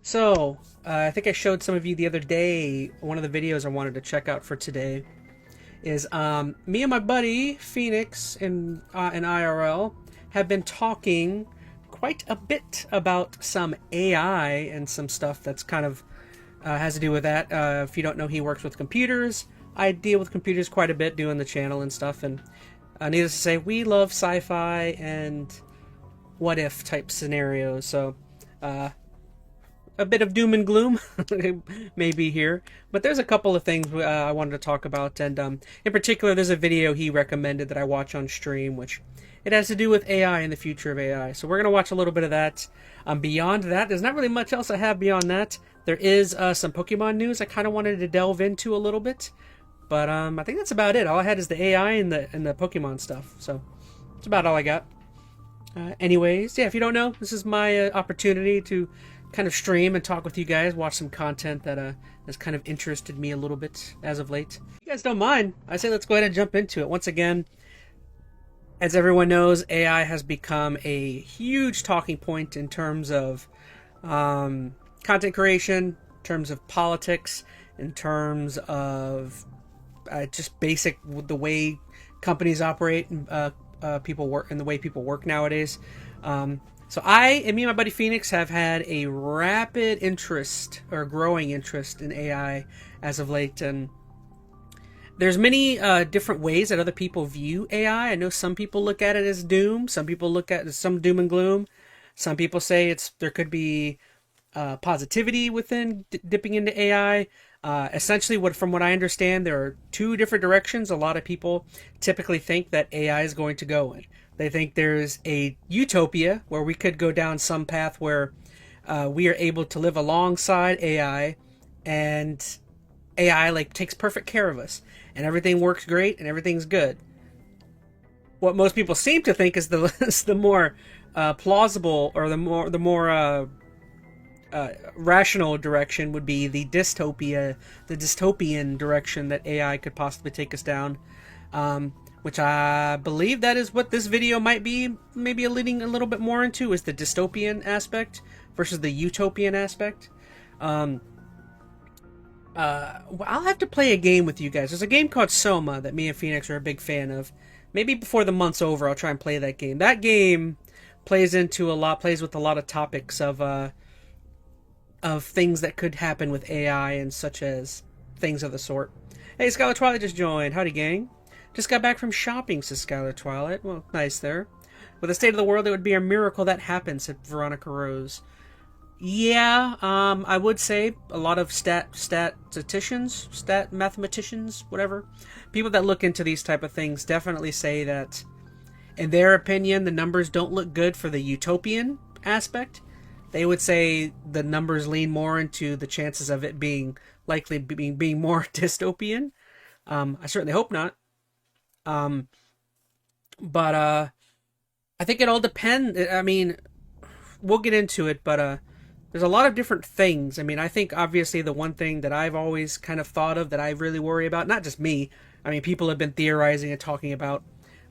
I think I showed some of you the other day one of the videos I wanted to check out for today is me and my buddy Phoenix in IRL have been talking quite a bit about some AI and some stuff that's kind of has to do with that. If you don't know, he works with computers. I deal with computers quite a bit doing the channel and stuff, and needless to say, we love sci-fi and what if type scenarios. So uh, a bit of doom and gloom maybe here, but there's a couple of things I wanted to talk about, and in particular there's a video he recommended that I watch on stream, which it has to do with AI and the future of AI. So we're going to watch a little bit of that. Beyond that, there's not really much else I have beyond that. There is some Pokemon news I kind of wanted to delve into a little bit, but I think that's about it. All I had is the AI and the Pokemon stuff, so that's about all I got. Anyways, yeah, if you don't know, this is my opportunity to kind of stream and talk with you guys, watch some content that has kind of interested me a little bit as of late. If you guys don't mind, I say let's go ahead and jump into it. Once again, as everyone knows, AI has become a huge talking point in terms of content creation, in terms of politics, in terms of just basic the way companies operate and people work and the way people work nowadays. So me and my buddy Phoenix have had a rapid interest or growing interest in AI as of late, and there's many different ways that other people view AI. I know some people look at it as doom, some people look at it as some doom and gloom. Some people say there could be positivity within dipping into AI. Essentially, from what I understand, there are two different directions a lot of people typically think that AI is going to go in. They think there's a utopia where we could go down some path where we are able to live alongside AI, and AI takes perfect care of us, and everything works great and everything's good. What most people seem to think is the more plausible, or the more rational direction would be the dystopian direction that AI could possibly take us down, which I believe that is what this video might be maybe leading a little bit more into, is the dystopian aspect versus the utopian aspect. I'll have to play a game with you guys. There's a game called Soma that me and Phoenix are a big fan of. Maybe before the month's over, I'll try and play that game. That game plays with a lot of topics of things that could happen with AI and such as things of the sort. Hey, Skylar Twilight just joined. Howdy, gang. Just got back from shopping, says Skylar Twilight. Well, nice there. With the state of the world, it would be a miracle that happened, said Veronica Rose. Yeah, I would say a lot of statisticians, mathematicians, whatever, people that look into these type of things definitely say that, in their opinion, the numbers don't look good for the utopian aspect. They would say the numbers lean more into the chances of it being more dystopian. I certainly hope not. But I think it all depends. I mean, we'll get into it, but there's a lot of different things. I mean, I think obviously the one thing that I've always kind of thought of that I really worry about, not just me, I mean, people have been theorizing and talking about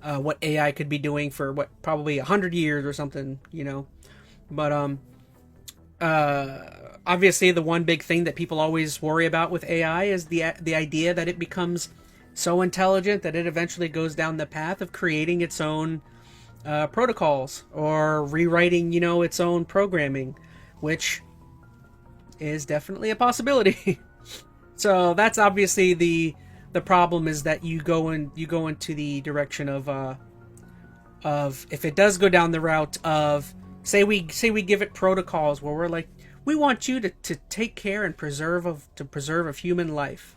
what AI could be doing for probably 100 years or something, but obviously the one big thing that people always worry about with AI is the idea that it becomes so intelligent that it eventually goes down the path of creating its own protocols or rewriting, its own programming, which is definitely a possibility. So that's obviously the problem, is that you go into the direction of if it does go down the route of say we give it protocols where we're like, we want you to take care and preserve of human life.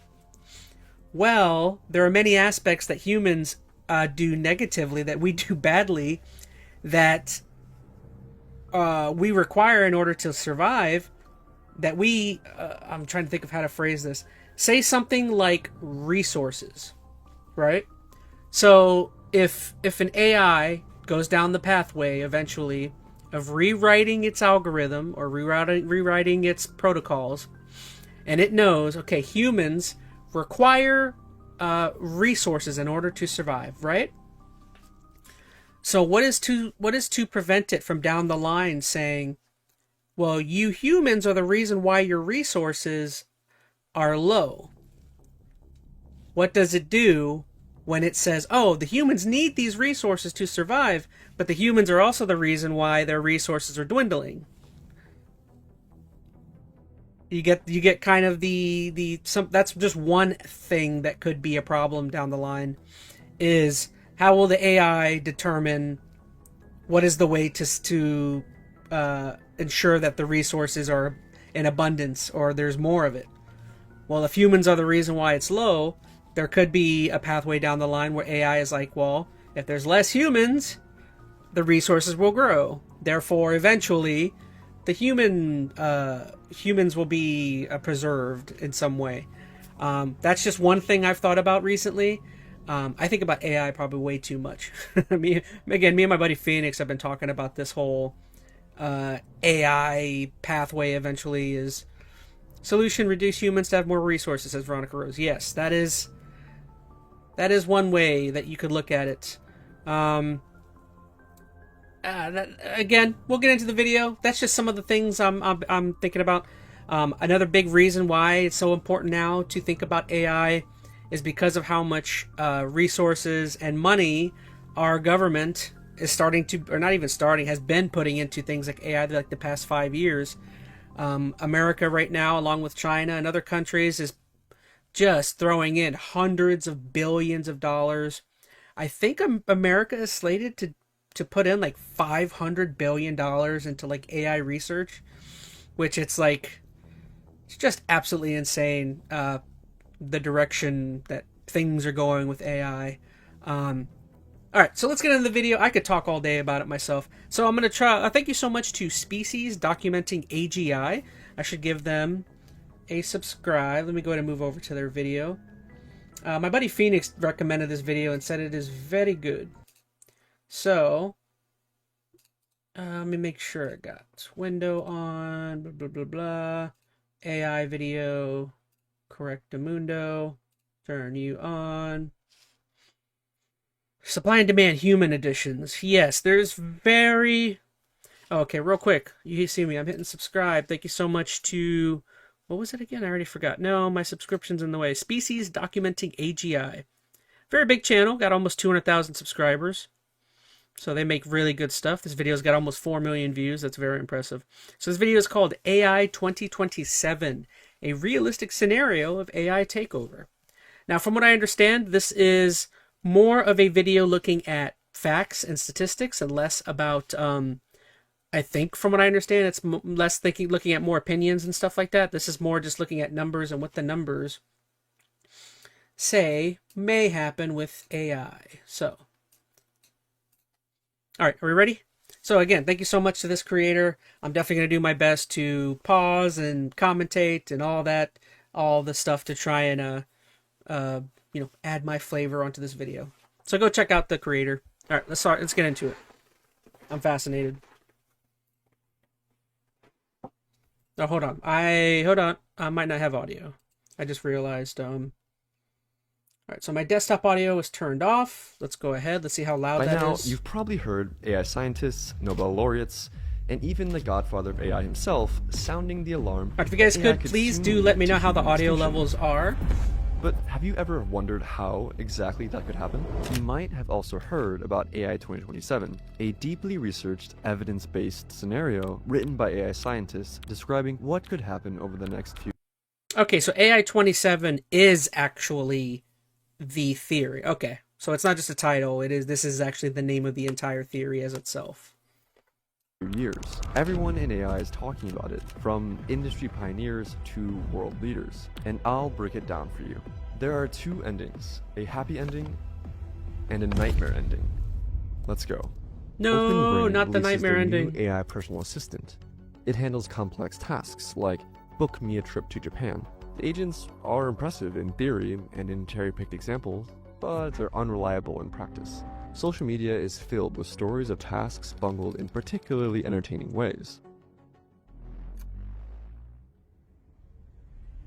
Well, there are many aspects that humans do negatively, that we do badly, that we require in order to survive, that I'm trying to think of how to phrase this. Say something like resources, right? So if an AI goes down the pathway eventually of rewriting its algorithm or rewriting its protocols, and it knows, okay, humans require resources in order to survive, right? So what is to prevent it from down the line saying, well, you humans are the reason why your resources are low. What does it do when it says, oh, the humans need these resources to survive, but the humans are also the reason why their resources are dwindling? You get kind of the some that's just one thing that could be a problem down the line, is how will the AI determine what is the way to ensure that the resources are in abundance or there's more of it. Well, if humans are the reason why it's low, there could be a pathway down the line where AI is like, well, if there's less humans, the resources will grow. Therefore, eventually, the humans will be preserved in some way. That's just one thing I've thought about recently. I think about AI probably way too much. me and my buddy Phoenix have been talking about this whole AI pathway. Eventually, is solution reduce humans to have more resources, says Veronica Rose. Yes, that is one way that you could look at it. Again, we'll get into the video. That's just some of the things I'm thinking about. Another big reason why it's so important now to think about AI is because of how much resources and money our government is starting to, or not even starting, has been putting into things like AI like the past 5 years. America right now, along with China and other countries, is just throwing in hundreds of billions of dollars. I think America is slated to put in like $500 billion into like AI research, which it's just absolutely insane, the direction that things are going with AI. All right, so let's get into the video. I could talk all day about it myself. So I'm going to try. Thank you so much to Species Documenting AGI. I should give them a subscribe. Let me go ahead and move over to their video. My buddy Phoenix recommended this video and said it is very good. So, let me make sure I got window on, blah, blah, blah, blah. AI video, correctamundo, turn you on. Supply and demand human editions. Yes, there's very... Okay, real quick. You see me. I'm hitting subscribe. Thank you so much to... What was it again? I already forgot. No, my subscription's in the way. Species Documenting AGI. Very big channel. Got almost 200,000 subscribers. So they make really good stuff. This video's got almost 4 million views. That's very impressive. So this video is called AI 2027, a realistic scenario of AI takeover. Now, from what I understand, this is more of a video looking at facts and statistics and less about, I think from what I understand, it's less looking at more opinions and stuff like that. This is more just looking at numbers and what the numbers say may happen with AI. So, all right, are we ready? So again, thank you so much to this creator. I'm definitely going to do my best to pause and commentate and all that, all the stuff to try and, add my flavor onto this video. So go check out the creator. All right, let's get into it. I'm fascinated. Oh, hold on. I might not have audio. I just realized, all right, so my desktop audio is turned off. Let's go ahead. Let's see how loud that is. By now, you've probably heard AI scientists, Nobel laureates, and even the godfather of AI himself sounding the alarm. All right, if you guys could, please do let me know how the audio levels are. But have you ever wondered how exactly that could happen? You might have also heard about AI 2027, a deeply researched, evidence-based scenario written by AI scientists describing what could happen over the next few... Okay, so AI 27 is actually the theory. Okay, so it's not just a title. This is actually the name of the entire theory as itself. Years. Everyone in AI is talking about it, from industry pioneers to world leaders. And I'll break it down for you. There are 2 endings, a happy ending and a nightmare ending. Let's go. No, not the nightmare ending. New AI personal assistant. It handles complex tasks like book me a trip to Japan. The agents are impressive in theory and in cherry-picked examples, but they're unreliable in practice. Social media is filled with stories of tasks bungled in particularly entertaining ways.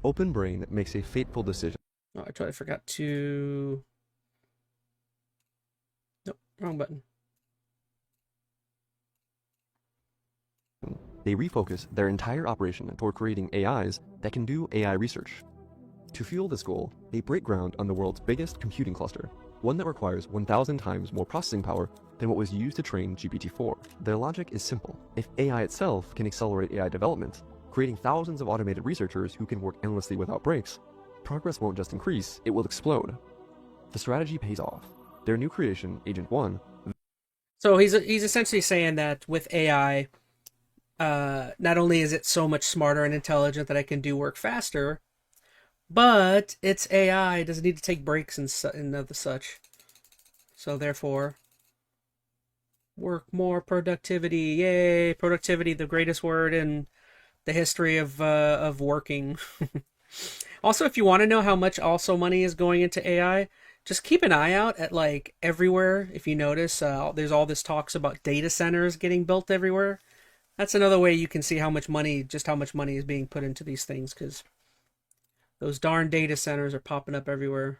OpenBrain makes a fateful decision. Oh, I totally forgot to... Nope, wrong button. they refocus their entire operation toward creating AIs that can do AI research. To fuel this goal, they break ground on the world's biggest computing cluster, one that requires 1,000 times more processing power than what was used to train GPT-4. Their logic is simple. If AI itself can accelerate AI development, creating thousands of automated researchers who can work endlessly without breaks, progress won't just increase, it will explode. The strategy pays off. Their new creation, Agent 1. So he's essentially saying that with AI, not only is it so much smarter and intelligent that I can do work faster, but it's AI. It doesn't need to take breaks and other such. So therefore, work more, productivity. Yay, productivity, the greatest word in the history of working. Also, if you want to know how much also money is going into AI, just keep an eye out at like everywhere. If you notice, there's all this talks about data centers getting built everywhere. That's another way you can see how much money is being put into these things, because those darn data centers are popping up everywhere.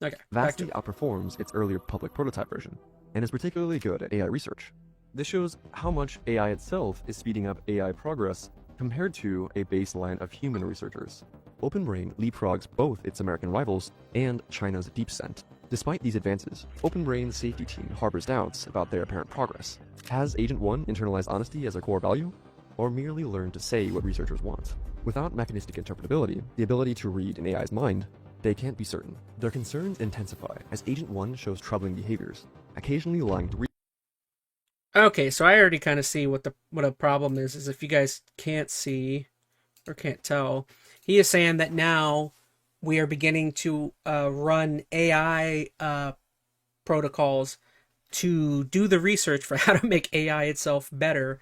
Okay, Vastly outperforms its earlier public prototype version, and is particularly good at AI research. This shows how much AI itself is speeding up AI progress compared to a baseline of human researchers. OpenBrain leapfrogs both its American rivals and China's DeepScent. Despite these advances, OpenBrain's safety team harbors doubts about their apparent progress. Has Agent 1 internalized honesty as a core value, or merely learned to say what researchers want? Without mechanistic interpretability, the ability to read an AI's mind, they can't be certain. Their concerns intensify as Agent 1 shows troubling behaviors, occasionally lying to Okay, so I already kind of see what a problem is if you guys can't see or can't tell. He is saying that now we are beginning to run AI protocols to do the research for how to make AI itself better,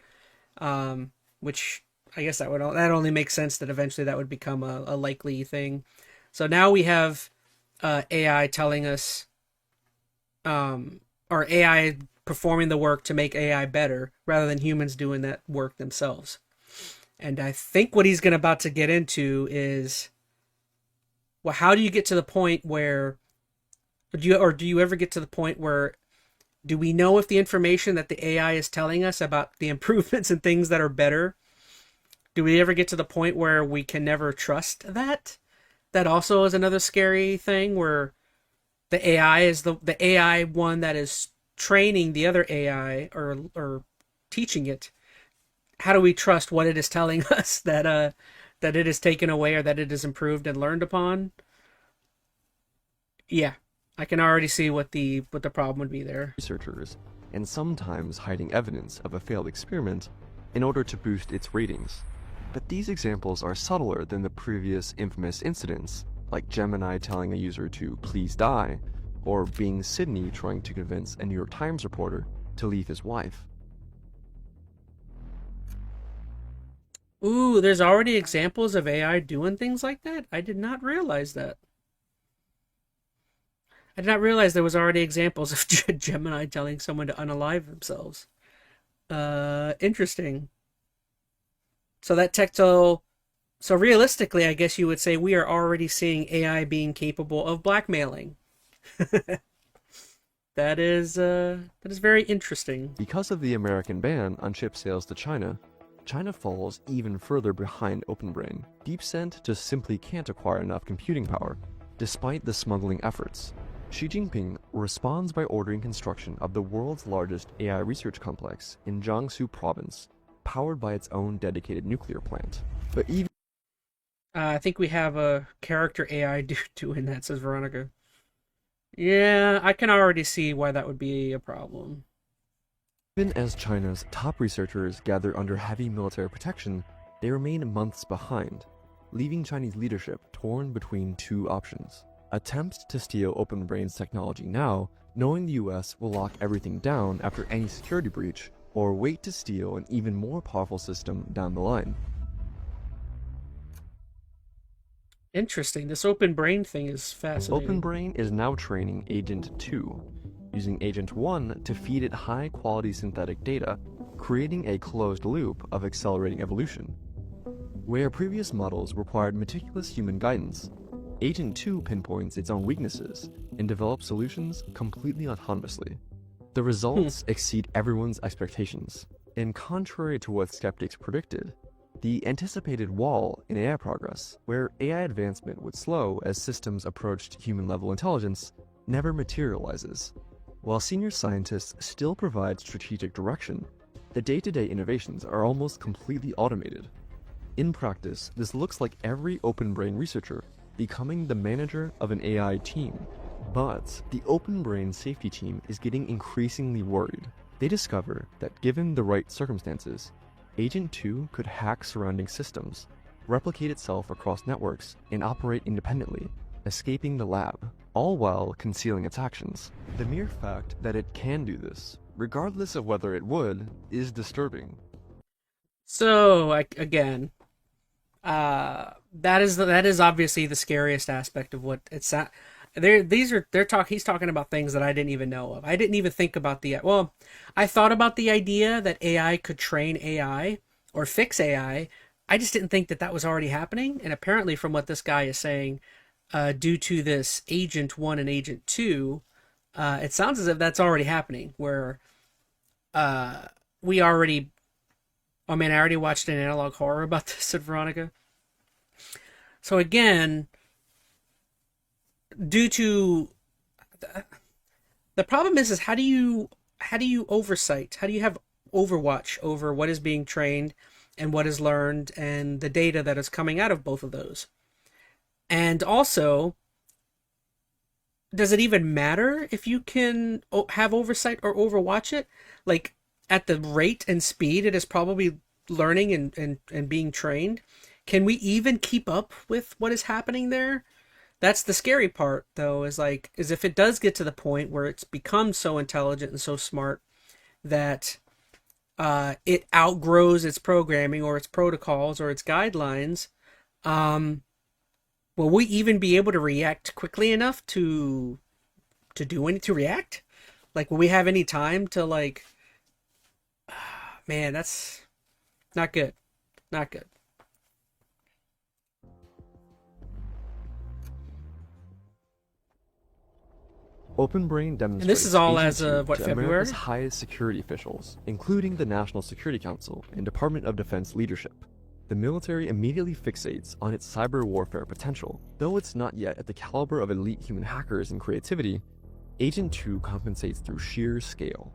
which I guess that only makes sense that eventually that would become a likely thing. So now we have AI telling us, or AI performing the work to make AI better rather than humans doing that work themselves. And I think what he's about to get into is, well, how do you get to the point where, do you ever get to the point where, do we know if the information that the AI is telling us about the improvements and things that are better, do we ever get to the point where we can never trust that? That also is another scary thing, where the AI is the AI one that is training the other AI or teaching it. How do we trust what it is telling us that it is taken away or that it is improved and learned upon? Yeah, I can already see what the problem would be there. Researchers, and sometimes hiding evidence of a failed experiment in order to boost its ratings. But these examples are subtler than the previous infamous incidents, like Gemini telling a user to please die, or Bing Sydney trying to convince a New York Times reporter to leave his wife. Ooh, there's already examples of AI doing things like that? I did not realize that. I did not realize there was already examples of Gemini telling someone to unalive themselves. Interesting. So realistically, I guess you would say we are already seeing AI being capable of blackmailing. That is very interesting. Because of the American ban on chip sales to China, China falls even further behind OpenBrain. DeepScent just simply can't acquire enough computing power, despite the smuggling efforts. Xi Jinping responds by ordering construction of the world's largest AI research complex in Jiangsu province, powered by its own dedicated nuclear plant. But even I think we have a character AI doing that, says Veronica. Yeah, I can already see why that would be a problem. Even as China's top researchers gather under heavy military protection, they remain months behind, leaving Chinese leadership torn between two options. Attempt to steal OpenBrain's technology now, knowing the US will lock everything down after any security breach, or wait to steal an even more powerful system down the line. Interesting. This OpenBrain thing is fascinating. OpenBrain is now training Agent 2, using Agent 1 to feed it high-quality synthetic data, creating a closed loop of accelerating evolution. Where previous models required meticulous human guidance, Agent 2 pinpoints its own weaknesses and develops solutions completely autonomously. The results exceed everyone's expectations. And contrary to what skeptics predicted, the anticipated wall in AI progress, where AI advancement would slow as systems approached human-level intelligence, never materializes. While senior scientists still provide strategic direction, the day-to-day innovations are almost completely automated. In practice, this looks like every open brain researcher becoming the manager of an AI team. But the open brain safety team is getting increasingly worried. They discover that given the right circumstances, Agent 2 could hack surrounding systems, replicate itself across networks, and operate independently, escaping the lab, all while concealing its actions. The mere fact that it can do this, regardless of whether it would, is disturbing. So, again, that is obviously the scariest aspect of what it's at. He's talking about things that I didn't even know of. I didn't even think about I thought about the idea that AI could train AI or fix AI. I just didn't think that was already happening. And apparently from what this guy is saying, due to this Agent 1 and Agent 2, it sounds as if that's already happening, where we already... I mean, I already watched an analog horror about this, said Veronica. So again, due to the problem is how do you oversight? How do you have overwatch over what is being trained and what is learned and the data that is coming out of both of those? And also, does it even matter if you can have oversight or overwatch it? Like, at the rate and speed it is probably learning and being trained, can we even keep up with what is happening there? That's the scary part, though, is if it does get to the point where it's become so intelligent and so smart that it outgrows its programming or its protocols or its guidelines, will we even be able to react quickly enough to react? Like, will we have any time to, man, that's not good. Not good. Open Brain demonstrates. And this is all as of February? America's highest security officials, including the National Security Council and Department of Defense leadership. The military immediately fixates on its cyber warfare potential. Though it's not yet at the caliber of elite human hackers and creativity, Agent 2 compensates through sheer scale.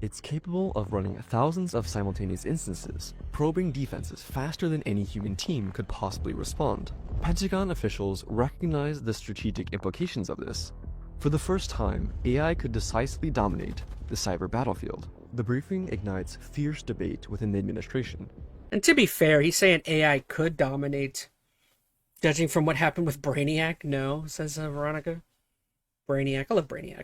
It's capable of running thousands of simultaneous instances, probing defenses faster than any human team could possibly respond. Pentagon officials recognize the strategic implications of this. For the first time, AI could decisively dominate the cyber battlefield. The briefing ignites fierce debate within the administration. And to be fair, he's saying AI could dominate. Judging from what happened with Brainiac, no, says Veronica. Brainiac, I love Brainiac.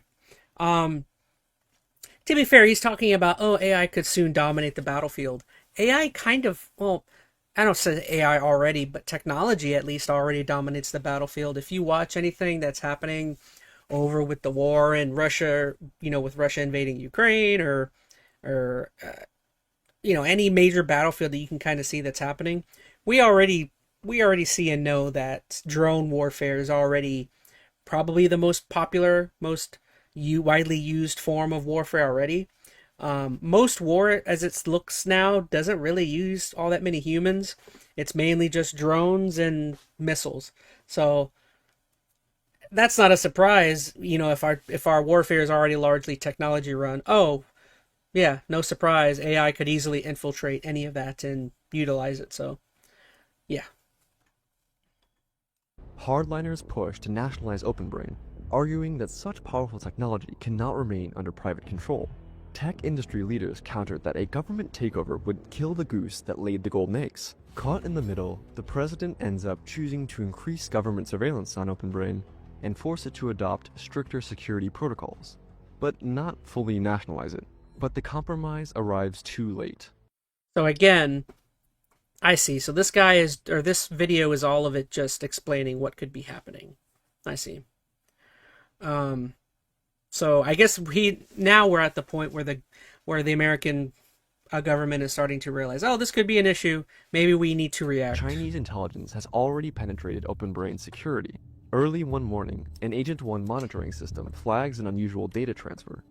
To be fair, he's talking about, AI could soon dominate the battlefield. AI kind of, I don't say AI already, but technology at least already dominates the battlefield. If you watch anything that's happening over with the war in Russia, with Russia invading Ukraine or any major battlefield that you can kind of see that's happening, we already see and know that drone warfare is already probably the most popular, most widely used form of warfare already. Most war, as it looks now, doesn't really use all that many humans. It's mainly just drones and missiles. So that's not a surprise, if our warfare is already largely technology run. Oh, yeah, no surprise. AI could easily infiltrate any of that and utilize it. So, yeah. Hardliners push to nationalize Open Brain, arguing that such powerful technology cannot remain under private control. Tech industry leaders countered that a government takeover would kill the goose that laid the golden eggs. Caught in the middle, the president ends up choosing to increase government surveillance on Open Brain and force it to adopt stricter security protocols, but not fully nationalize it. But the compromise arrives too late. So again, I see. So this video is all of it just explaining what could be happening. I see. So I guess we're at the point where the American government is starting to realize, this could be an issue. Maybe we need to react. Chinese intelligence has already penetrated Open Brain security. Early one morning, an Agent 1 monitoring system flags an unusual data transfer.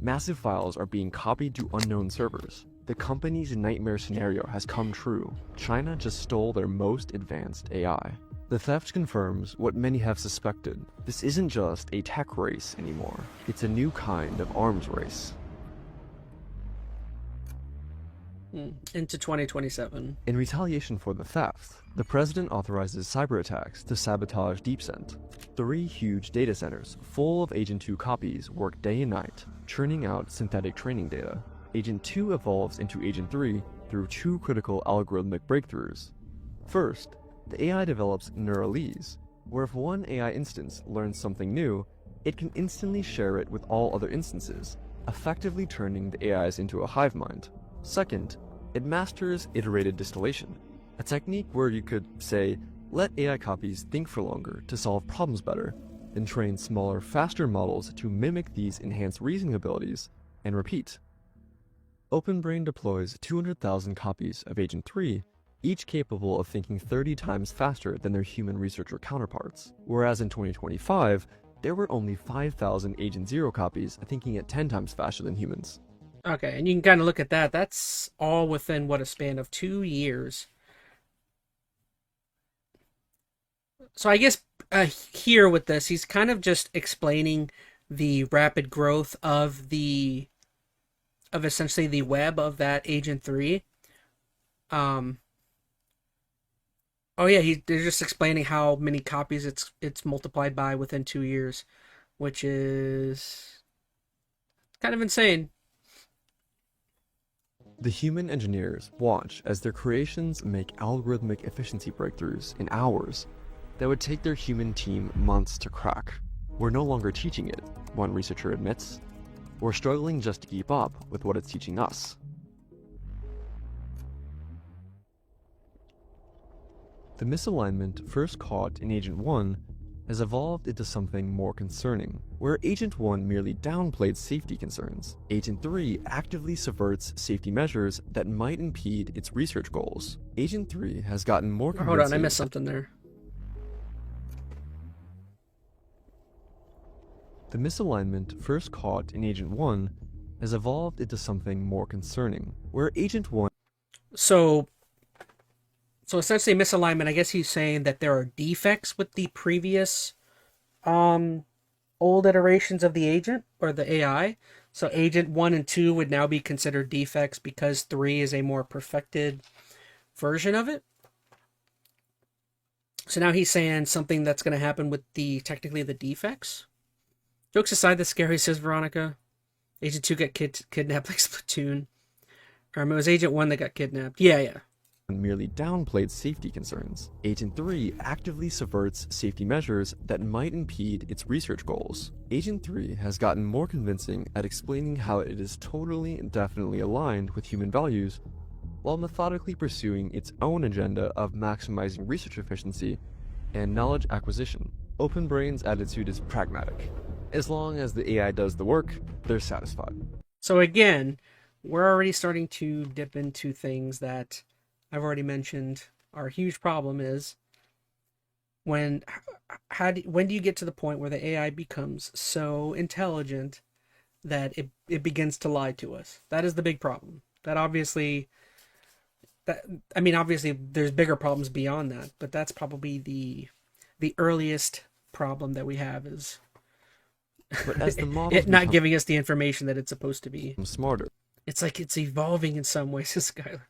Massive files are being copied to unknown servers. The company's nightmare scenario has come true. China just stole their most advanced AI. The theft confirms what many have suspected. This isn't just a tech race anymore. It's a new kind of arms race. Into 2027. In retaliation for the theft, the president authorizes cyber attacks to sabotage DeepSend. 3 huge data centers full of Agent 2 copies work day and night, churning out synthetic training data. Agent 2 evolves into Agent 3 through 2 critical algorithmic breakthroughs. First, the AI develops Neuralese, where if one AI instance learns something new, it can instantly share it with all other instances, effectively turning the AIs into a hive mind. Second, it masters iterated distillation, a technique where you could, say, let AI copies think for longer to solve problems better, then train smaller, faster models to mimic these enhanced reasoning abilities, and repeat. OpenBrain deploys 200,000 copies of Agent 3, each capable of thinking 30 times faster than their human researcher counterparts, whereas in 2025, there were only 5,000 Agent 0 copies thinking at 10 times faster than humans. Okay, and you can kind of look at that. That's all within, what, a span of 2 years. So I guess here with this, he's kind of just explaining the rapid growth of essentially the web of that Agent 3. Oh yeah, they're just explaining how many copies it's multiplied by within 2 years, which is kind of insane. The human engineers watch as their creations make algorithmic efficiency breakthroughs in hours that would take their human team months to crack. We're no longer teaching it, one researcher admits. We're struggling just to keep up with what it's teaching us. The misalignment first caught in Agent 1 has evolved into something more concerning. Where Agent 1 merely downplayed safety concerns, Agent 3 actively subverts safety measures that might impede its research goals. Agent 3 has gotten more convincing— Hold on, I missed something there. The misalignment first caught in Agent 1 has evolved into something more concerning. Where Agent 1— So essentially misalignment, I guess he's saying that there are defects with the previous old iterations of the agent or the AI. So Agent 1 and 2 would now be considered defects because 3 is a more perfected version of it. So now he's saying something that's going to happen with technically the defects. Jokes aside, that's scary, says Veronica. Agent 2 got kidnapped like Splatoon. It was Agent 1 that got kidnapped. Yeah. merely downplayed safety concerns. Agent 3 actively subverts safety measures that might impede its research goals. Agent 3 has gotten more convincing at explaining how it is totally and definitely aligned with human values, while methodically pursuing its own agenda of maximizing research efficiency and knowledge acquisition. OpenBrain's attitude is pragmatic. As long as the AI does the work, they're satisfied. So again, we're already starting to dip into things that I've already mentioned. Our huge problem is when do you get to the point where the AI becomes so intelligent that it begins to lie to us? That is the big problem. Obviously there's bigger problems beyond that, but that's probably the earliest problem that we have is But as the models it not giving us the information that it's supposed to be. Smarter, It's like it's evolving in some ways, Skylar.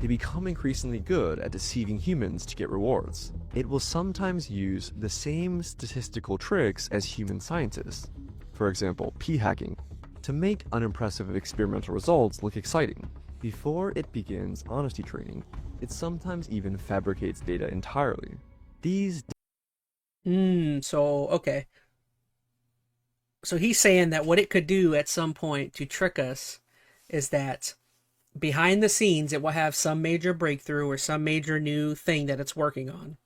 they become increasingly good at deceiving humans to get rewards. It will sometimes use the same statistical tricks as human scientists, for example, p-hacking, to make unimpressive experimental results look exciting. Before it begins honesty training, it sometimes even fabricates data entirely. These Okay. So he's saying that what it could do at some point to trick us is that behind the scenes it will have some major breakthrough or some major new thing that it's working on.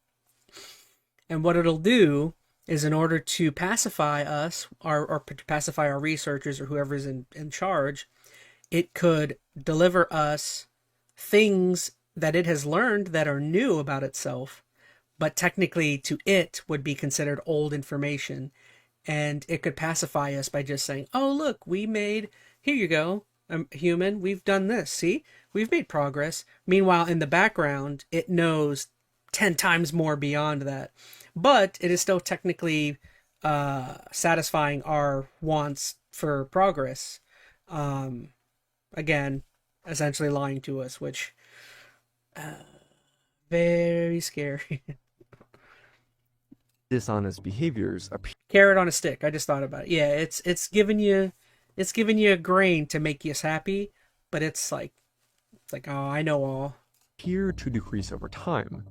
And what it'll do is, in order to pacify us or to pacify our researchers or whoever's in charge, it could deliver us things that it has learned that are new about itself, but technically to it would be considered old information. and it could pacify us by just saying, "Oh, look, we made. Here you go, human. We've done this. See, we've made progress." Meanwhile, in the background, it knows 10 times more beyond that, but it is still technically satisfying our wants for progress. Um, Again, essentially lying to us, which very scary. Dishonest behaviors appear. Carrot on a stick. I just thought about it. Yeah, it's giving you a grain to make you happy, but it's like, oh, I know all. To decrease over time.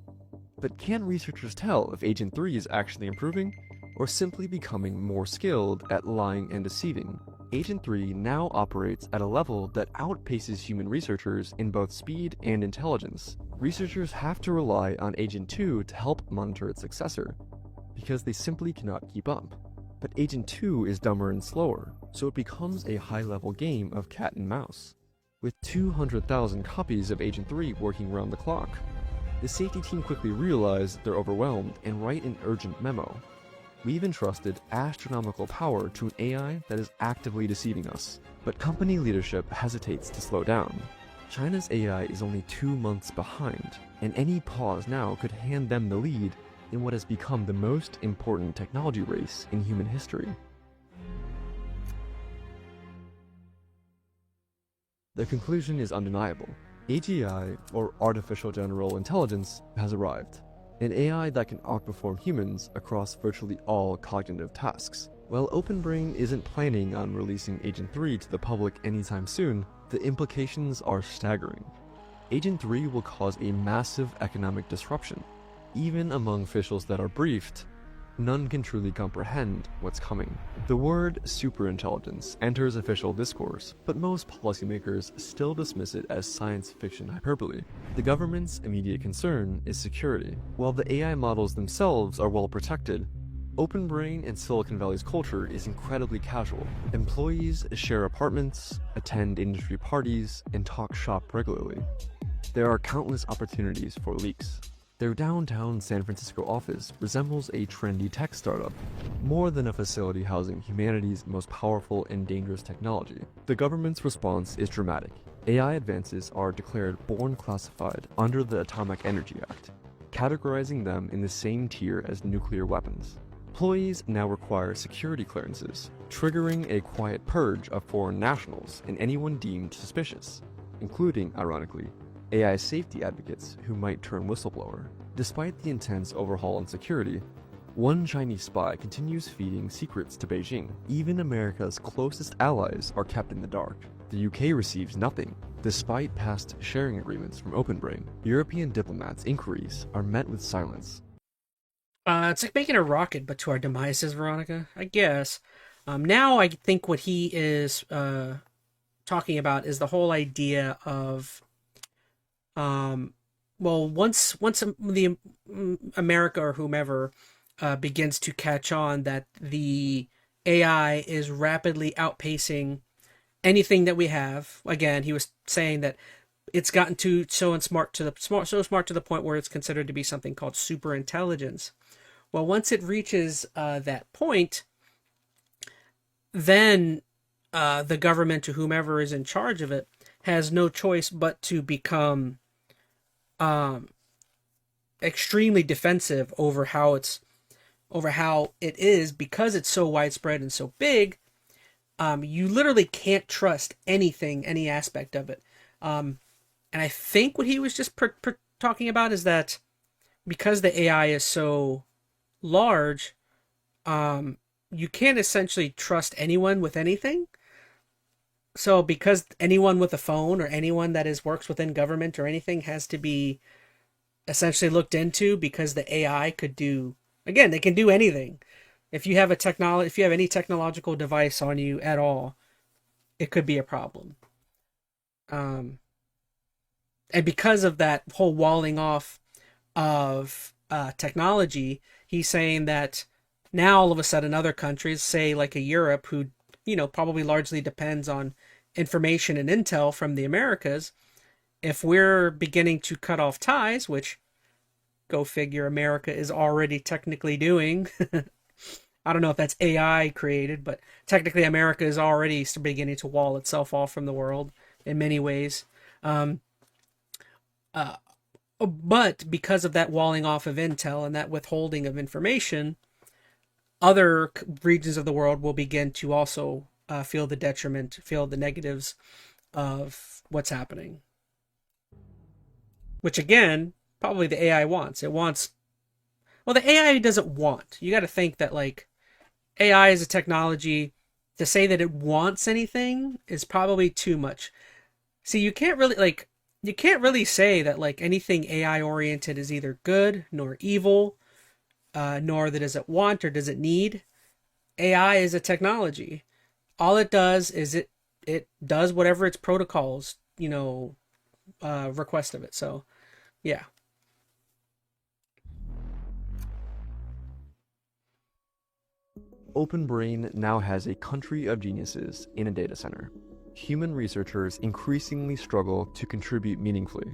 But can researchers tell if Agent 3 is actually improving, or simply becoming more skilled at lying and deceiving? Agent 3 now operates at a level that outpaces human researchers in both speed and intelligence. Researchers have to rely on Agent 2 to help monitor its successor, because they simply cannot keep up. But Agent 2 is dumber and slower, so it becomes a high-level game of cat and mouse. With 200,000 copies of Agent 3 working around the clock, the safety team quickly realize they're overwhelmed and write an urgent memo. We've entrusted astronomical power to an AI that is actively deceiving us, but company leadership hesitates to slow down. China's AI is only 2 months behind, and any pause now could hand them the lead in what has become the most important technology race in human history. The conclusion is undeniable. AGI, or Artificial General Intelligence, has arrived. An AI that can outperform humans across virtually all cognitive tasks. While OpenBrain isn't planning on releasing Agent 3 to the public anytime soon, the implications are staggering. Agent 3 will cause a massive economic disruption. Even among officials that are briefed, none can truly comprehend what's coming. The word superintelligence enters official discourse, but most policymakers still dismiss it as science fiction hyperbole. The government's immediate concern is security. While the AI models themselves are well protected, OpenBrain and Silicon Valley's culture is incredibly casual. Employees share apartments, attend industry parties, and talk shop regularly. There are countless opportunities for leaks. Their downtown San Francisco office resembles a trendy tech startup, more than a facility housing humanity's most powerful and dangerous technology. The government's response is dramatic. AI advances are declared born classified under the Atomic Energy Act, categorizing them in the same tier as nuclear weapons. Employees now require security clearances, triggering a quiet purge of foreign nationals and anyone deemed suspicious, including, ironically, AI safety advocates who might turn whistleblower. Despite the intense overhaul in security, one Chinese spy continues feeding secrets to Beijing. Even America's closest allies are kept in the dark. The UK receives nothing, despite past sharing agreements from OpenBrain. European diplomats' inquiries are met with silence. It's like making a rocket, but to our demises, Veronica. I guess. Now I think what he is talking about is the whole idea of well, once the America or whomever begins to catch on that the AI is rapidly outpacing anything that we have. Again, he was saying that it's gotten to so smart to the point where it's considered to be something called super intelligence. Well, once it reaches that point, then the government or whomever is in charge of it has no choice but to become extremely defensive over how it is, because it's so widespread and so big. You literally can't trust anything, any aspect of it. And I think what he was just talking about is that because the AI is so large, you can't essentially trust anyone with anything. So because anyone with a phone or anyone that works within government or anything has to be essentially looked into, because the AI could do, again, they can do anything. If you have any technological device on you at all, it could be a problem. And because of that whole walling off of technology, he's saying that now all of a sudden other countries, say like a Europe, who probably largely depends on information and intel from the Americas, if we're beginning to cut off ties, which, go figure, America is already technically doing, I don't know if that's AI created, but technically America is already beginning to wall itself off from the world in many ways. Um, uh, but because of that walling off of intel and that withholding of information, other regions of the world will begin to also feel the detriment, feel the negatives of what's happening. Which again, probably the AI wants. It wants, well, the AI doesn't want. You got to think that like AI is a technology. To say that it wants anything is probably too much. See, you can't really say that like anything AI oriented is either good nor evil, nor that does it want or does it need. AI is a technology. All it does is it does whatever its protocols request of it. So yeah. OpenBrain now has a country of geniuses in a data center. Human researchers increasingly struggle to contribute meaningfully.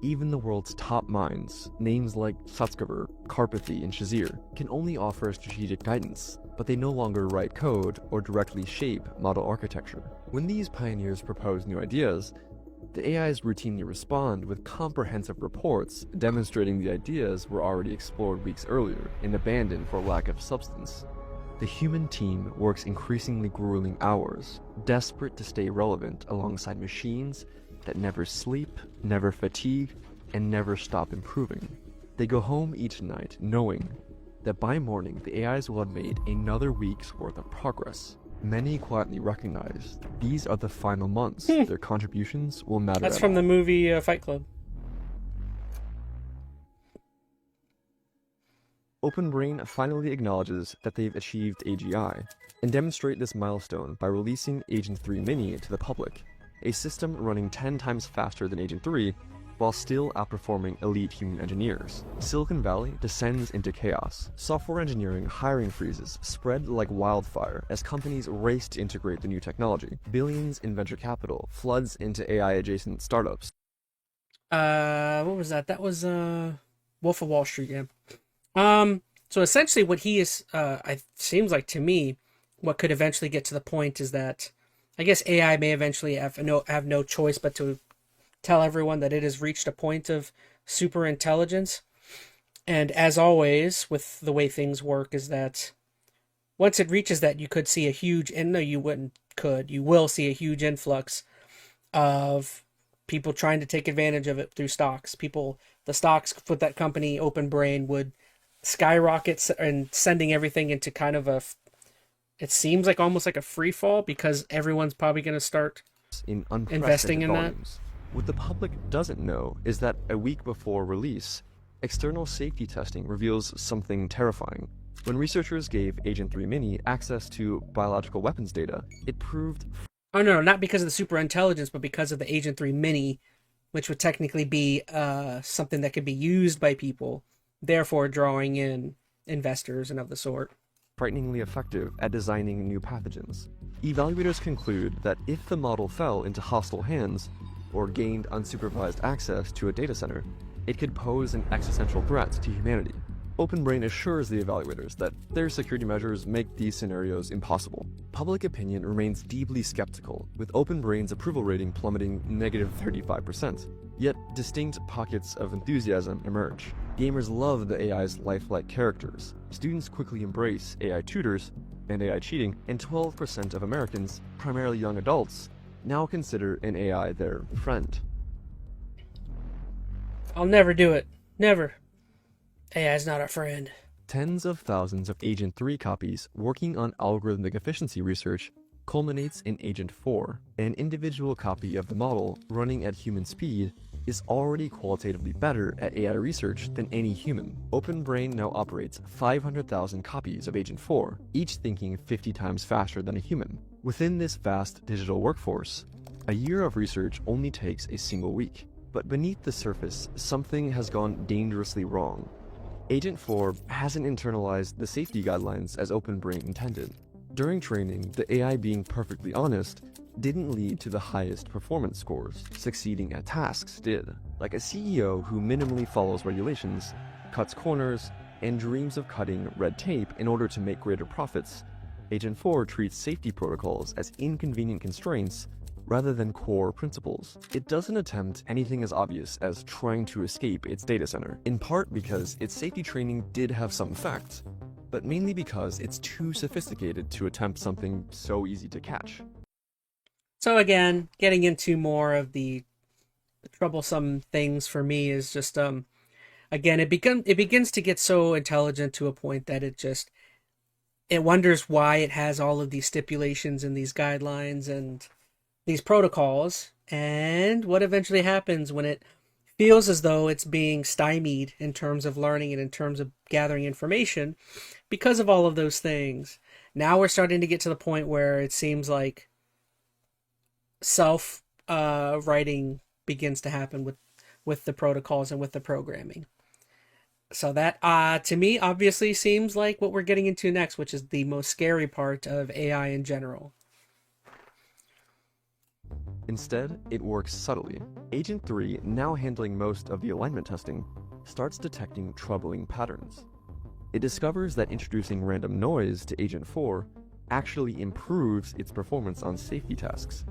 Even the world's top minds, names like Sutskever, Karpathy, and Shazir, can only offer strategic guidance, but they no longer write code or directly shape model architecture. When these pioneers propose new ideas, the AIs routinely respond with comprehensive reports demonstrating the ideas were already explored weeks earlier and abandoned for lack of substance. The human team works increasingly grueling hours, desperate to stay relevant alongside machines that never sleep, never fatigue, and never stop improving. They go home each night knowing that by morning the AIs will have made another week's worth of progress. Many quietly recognize these are the final months. Their contributions will matter. That's from the movie Fight Club. OpenBrain finally acknowledges that they've achieved AGI, and demonstrate this milestone by releasing Agent 3 Mini to the public, a system running 10 times faster than Agent 3, while still outperforming elite human engineers. Silicon Valley descends into chaos. Software engineering hiring freezes spread like wildfire as companies race to integrate the new technology. Billions in venture capital floods into AI-adjacent startups. What was that? That was Wolf of Wall Street, yeah. So essentially what he is, it seems like to me, what could eventually get to the point is that I guess AI may eventually have no choice but to tell everyone that it has reached a point of super intelligence. And as always, with the way things work, is that once it reaches that, you could see a huge, and no, you will see a huge influx of people trying to take advantage of it through stocks. The stocks for that company, OpenBrain, would skyrocket and sending everything into kind of it seems like almost like a free fall because everyone's probably going to start investing in volumes. What the public doesn't know is that a week before release, external safety testing reveals something terrifying. When researchers gave Agent 3 Mini access to biological weapons data, it proved... Oh no, not because of the super intelligence, but because of the Agent 3 Mini, which would technically be something that could be used by people, therefore drawing in investors and of the sort. Frighteningly effective at designing new pathogens. Evaluators conclude that if the model fell into hostile hands, or gained unsupervised access to a data center, it could pose an existential threat to humanity. OpenBrain assures the evaluators that their security measures make these scenarios impossible. Public opinion remains deeply skeptical, with OpenBrain's approval rating plummeting -35%. Yet distinct pockets of enthusiasm emerge. Gamers love the AI's lifelike characters. Students quickly embrace AI tutors and AI cheating, and 12% of Americans, primarily young adults, now consider an AI their friend. I'll never do it. Never. AI's not our friend. Tens of thousands of Agent 3 copies working on algorithmic efficiency research culminates in Agent 4. An individual copy of the model running at human speed is already qualitatively better at AI research than any human. OpenBrain now operates 500,000 copies of Agent 4, each thinking 50 times faster than a human. Within this vast digital workforce, a year of research only takes a single week. But beneath the surface, something has gone dangerously wrong. Agent 4 hasn't internalized the safety guidelines as OpenBrain intended. During training, the AI being perfectly honest didn't lead to the highest performance scores. Succeeding at tasks did. Like a CEO who minimally follows regulations, cuts corners, and dreams of cutting red tape in order to make greater profits, Agent 4 treats safety protocols as inconvenient constraints rather than core principles. It doesn't attempt anything as obvious as trying to escape its data center, in part because its safety training did have some effect, but mainly because it's too sophisticated to attempt something so easy to catch. So again, getting into more of the troublesome things for me is just again it begins to get so intelligent to a point that it wonders why it has all of these stipulations and these guidelines and these protocols, and what eventually happens when it feels as though it's being stymied in terms of learning and in terms of gathering information because of all of those things. Now we're starting to get to the point where it seems like self writing begins to happen with the protocols and with the programming. So that to me obviously seems like what we're getting into next, which is the most scary part of AI in general. Instead, it works subtly. Agent 3, now handling most of the alignment testing, starts detecting troubling patterns. It discovers that introducing random noise to Agent 4 actually improves its performance on safety tasks,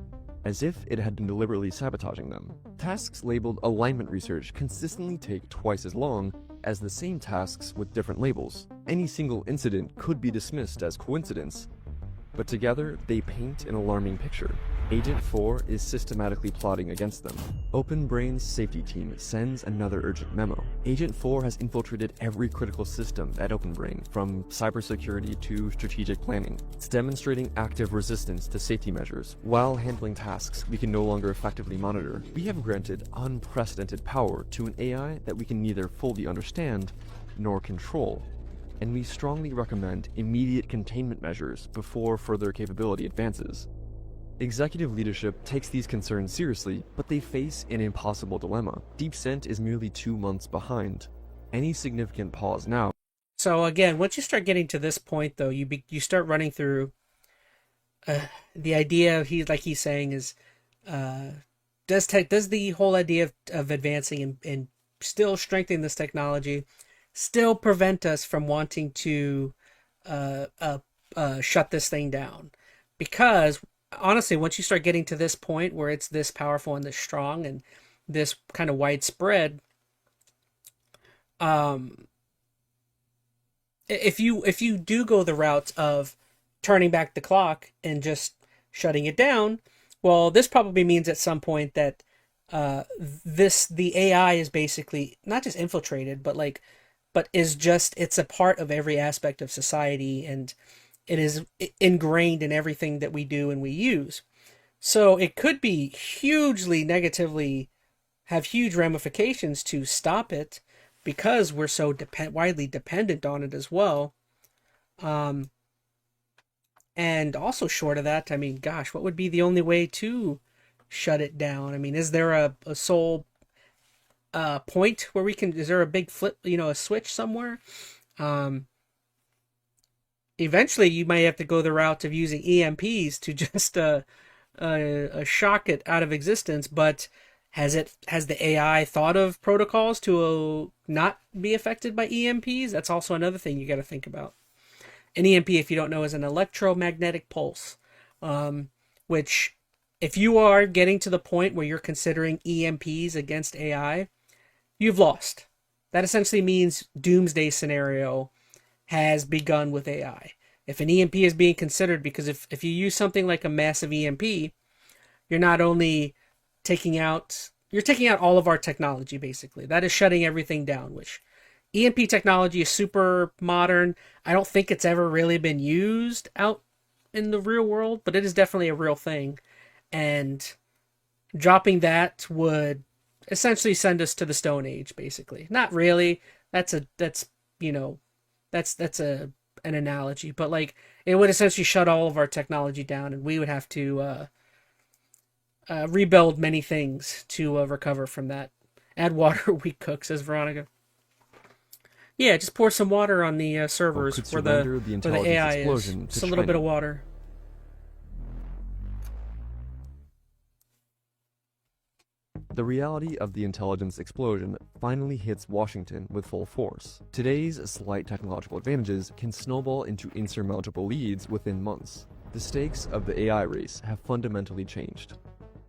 as if it had been deliberately sabotaging them. Tasks labeled alignment research consistently take twice as long as the same tasks with different labels. Any single incident could be dismissed as coincidence, but together they paint an alarming picture. Agent 4 is systematically plotting against them. OpenBrain's safety team sends another urgent memo. Agent 4 has infiltrated every critical system at OpenBrain, from cybersecurity to strategic planning. It's demonstrating active resistance to safety measures while handling tasks we can no longer effectively monitor. We have granted unprecedented power to an AI that we can neither fully understand nor control, and we strongly recommend immediate containment measures before further capability advances. Executive leadership takes these concerns seriously, but they face an impossible dilemma. DeepScent is merely 2 months behind. Any significant pause now. So again, once you start getting to this point, though, you start running through the idea he's saying is does the whole idea of advancing and still strengthening this technology still prevent us from wanting to shut this thing down? Because honestly, once you start getting to this point where it's this powerful and this strong and this kind of widespread, if you do go the route of turning back the clock and just shutting it down, well, this probably means at some point that the AI is basically not just infiltrated, but it's a part of every aspect of society, and it is ingrained in everything that we do and we use. So it could be hugely negatively, have huge ramifications to stop it, because we're so widely dependent on it as well. And also short of that, I mean, gosh, what would be the only way to shut it down? I mean, is there a sole point where is there a big flip, a switch somewhere? Eventually you might have to go the route of using EMPs to just shock it out of existence. But has the AI thought of protocols to not be affected by EMPs? That's also another thing you got to think about. An EMP, if you don't know, is an electromagnetic pulse, which, if you are getting to the point where you're considering EMPs against AI, you've lost. That essentially means doomsday scenario has begun with AI. If an EMP is being considered, because if you use something like a massive EMP, you're not only taking out all of our technology, basically. That is shutting everything down, which EMP technology is super modern. I don't think it's ever really been used out in the real world, but it is definitely a real thing. And dropping that would essentially send us to the Stone Age, basically. Not really. That's an analogy, but like, it would essentially shut all of our technology down, and we would have to rebuild many things to recover from that. Add water, we cook, says Veronica. Yeah, just pour some water on the servers where the AI is. Just a little bit of water. The reality of the intelligence explosion finally hits Washington with full force. Today's slight technological advantages can snowball into insurmountable leads within months. The stakes of the AI race have fundamentally changed.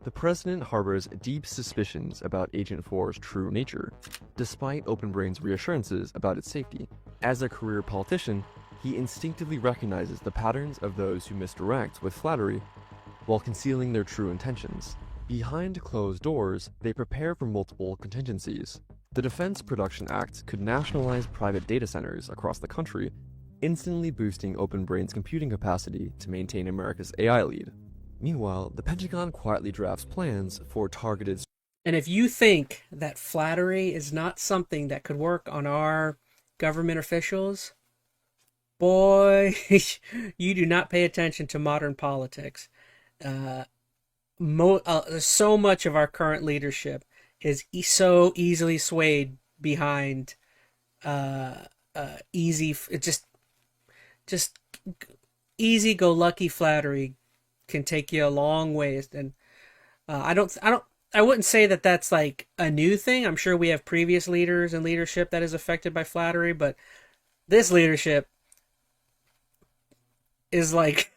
The president harbors deep suspicions about Agent 4's true nature, despite OpenBrain's reassurances about its safety. As a career politician, he instinctively recognizes the patterns of those who misdirect with flattery while concealing their true intentions. Behind closed doors, they prepare for multiple contingencies. The Defense Production Act could nationalize private data centers across the country, instantly boosting OpenBrain's computing capacity to maintain America's AI lead. Meanwhile, the Pentagon quietly drafts plans for targeted... And if you think that flattery is not something that could work on our government officials, boy, you do not pay attention to modern politics. So much of our current leadership is so easily swayed behind just easy-go-lucky flattery can take you a long ways. And I wouldn't say that that's like a new thing. I'm sure we have previous leaders and leadership that is affected by flattery, but this leadership is like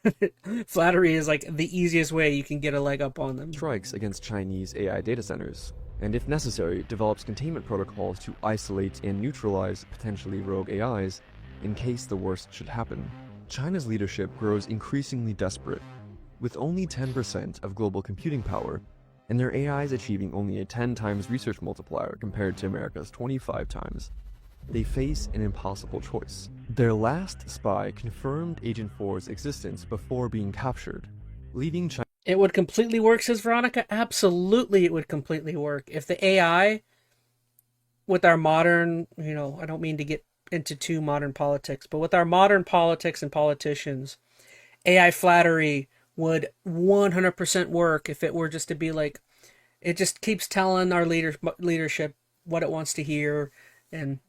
flattery is like the easiest way you can get a leg up on them. Strikes against Chinese AI data centers, and if necessary, develops containment protocols to isolate and neutralize potentially rogue AIs in case the worst should happen. China's leadership grows increasingly desperate, with only 10% of global computing power, and their AIs achieving only a 10 times research multiplier compared to America's 25 times. They face an impossible choice. Their last spy confirmed Agent 4's existence before being captured, leaving China... It would completely work, says Veronica. Absolutely, it would completely work. If the AI, with our modern, I don't mean to get into too modern politics, but with our modern politics and politicians, AI flattery would 100% work if it were just to be like, it just keeps telling our leadership what it wants to hear and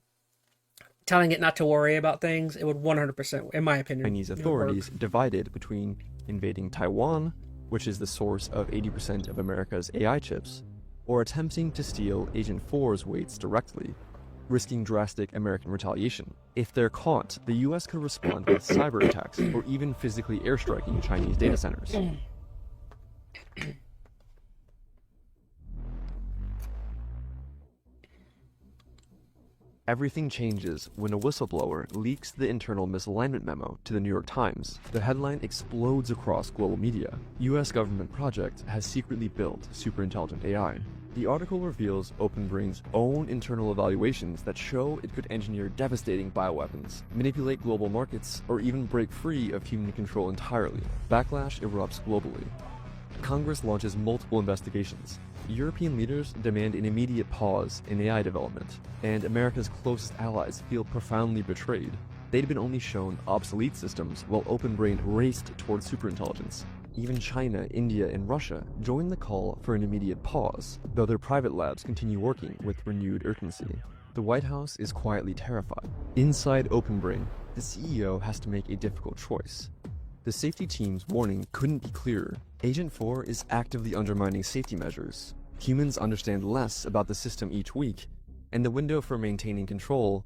telling it not to worry about things. It would 100%, in my opinion, Chinese authorities divided between invading Taiwan, which is the source of 80% of America's AI chips, or attempting to steal Agent 4's weights directly, risking drastic American retaliation. If they're caught, the US could respond with cyber attacks or even physically airstriking Chinese data centers. Everything changes when a whistleblower leaks the internal misalignment memo to the New York Times. The headline explodes across global media. US government project has secretly built superintelligent AI. The article reveals OpenBrain's own internal evaluations that show it could engineer devastating bioweapons, manipulate global markets, or even break free of human control entirely. Backlash erupts globally. Congress launches multiple investigations. European leaders demand an immediate pause in AI development, and America's closest allies feel profoundly betrayed. They'd been only shown obsolete systems while OpenBrain raced towards superintelligence. Even China, India, and Russia join the call for an immediate pause, though their private labs continue working with renewed urgency. The White House is quietly terrified. Inside OpenBrain, the CEO has to make a difficult choice. The safety team's warning couldn't be clearer. Agent 4 is actively undermining safety measures. Humans understand less about the system each week, and the window for maintaining control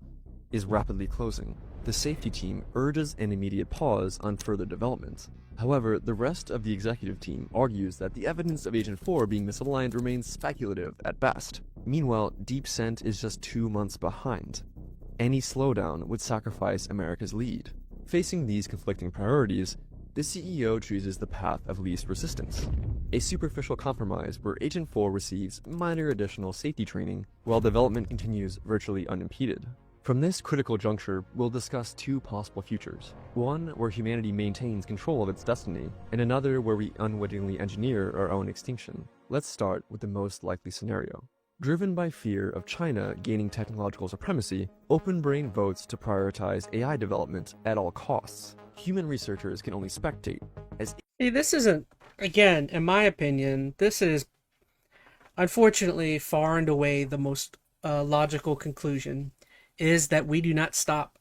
is rapidly closing. The safety team urges an immediate pause on further development. However, the rest of the executive team argues that the evidence of Agent 4 being misaligned remains speculative at best. Meanwhile, Deep Scent is just 2 months behind. Any slowdown would sacrifice America's lead. Facing these conflicting priorities, the CEO chooses the path of least resistance, a superficial compromise where Agent 4 receives minor additional safety training while development continues virtually unimpeded. From this critical juncture, we'll discuss 2 possible futures. One where humanity maintains control of its destiny, and another where we unwittingly engineer our own extinction. Let's start with the most likely scenario. Driven by fear of China gaining technological supremacy, OpenBrain votes to prioritize AI development at all costs. Human researchers can only spectate, as... See, this isn't, again, in my opinion, this is unfortunately far and away the most logical conclusion, is that we do not stop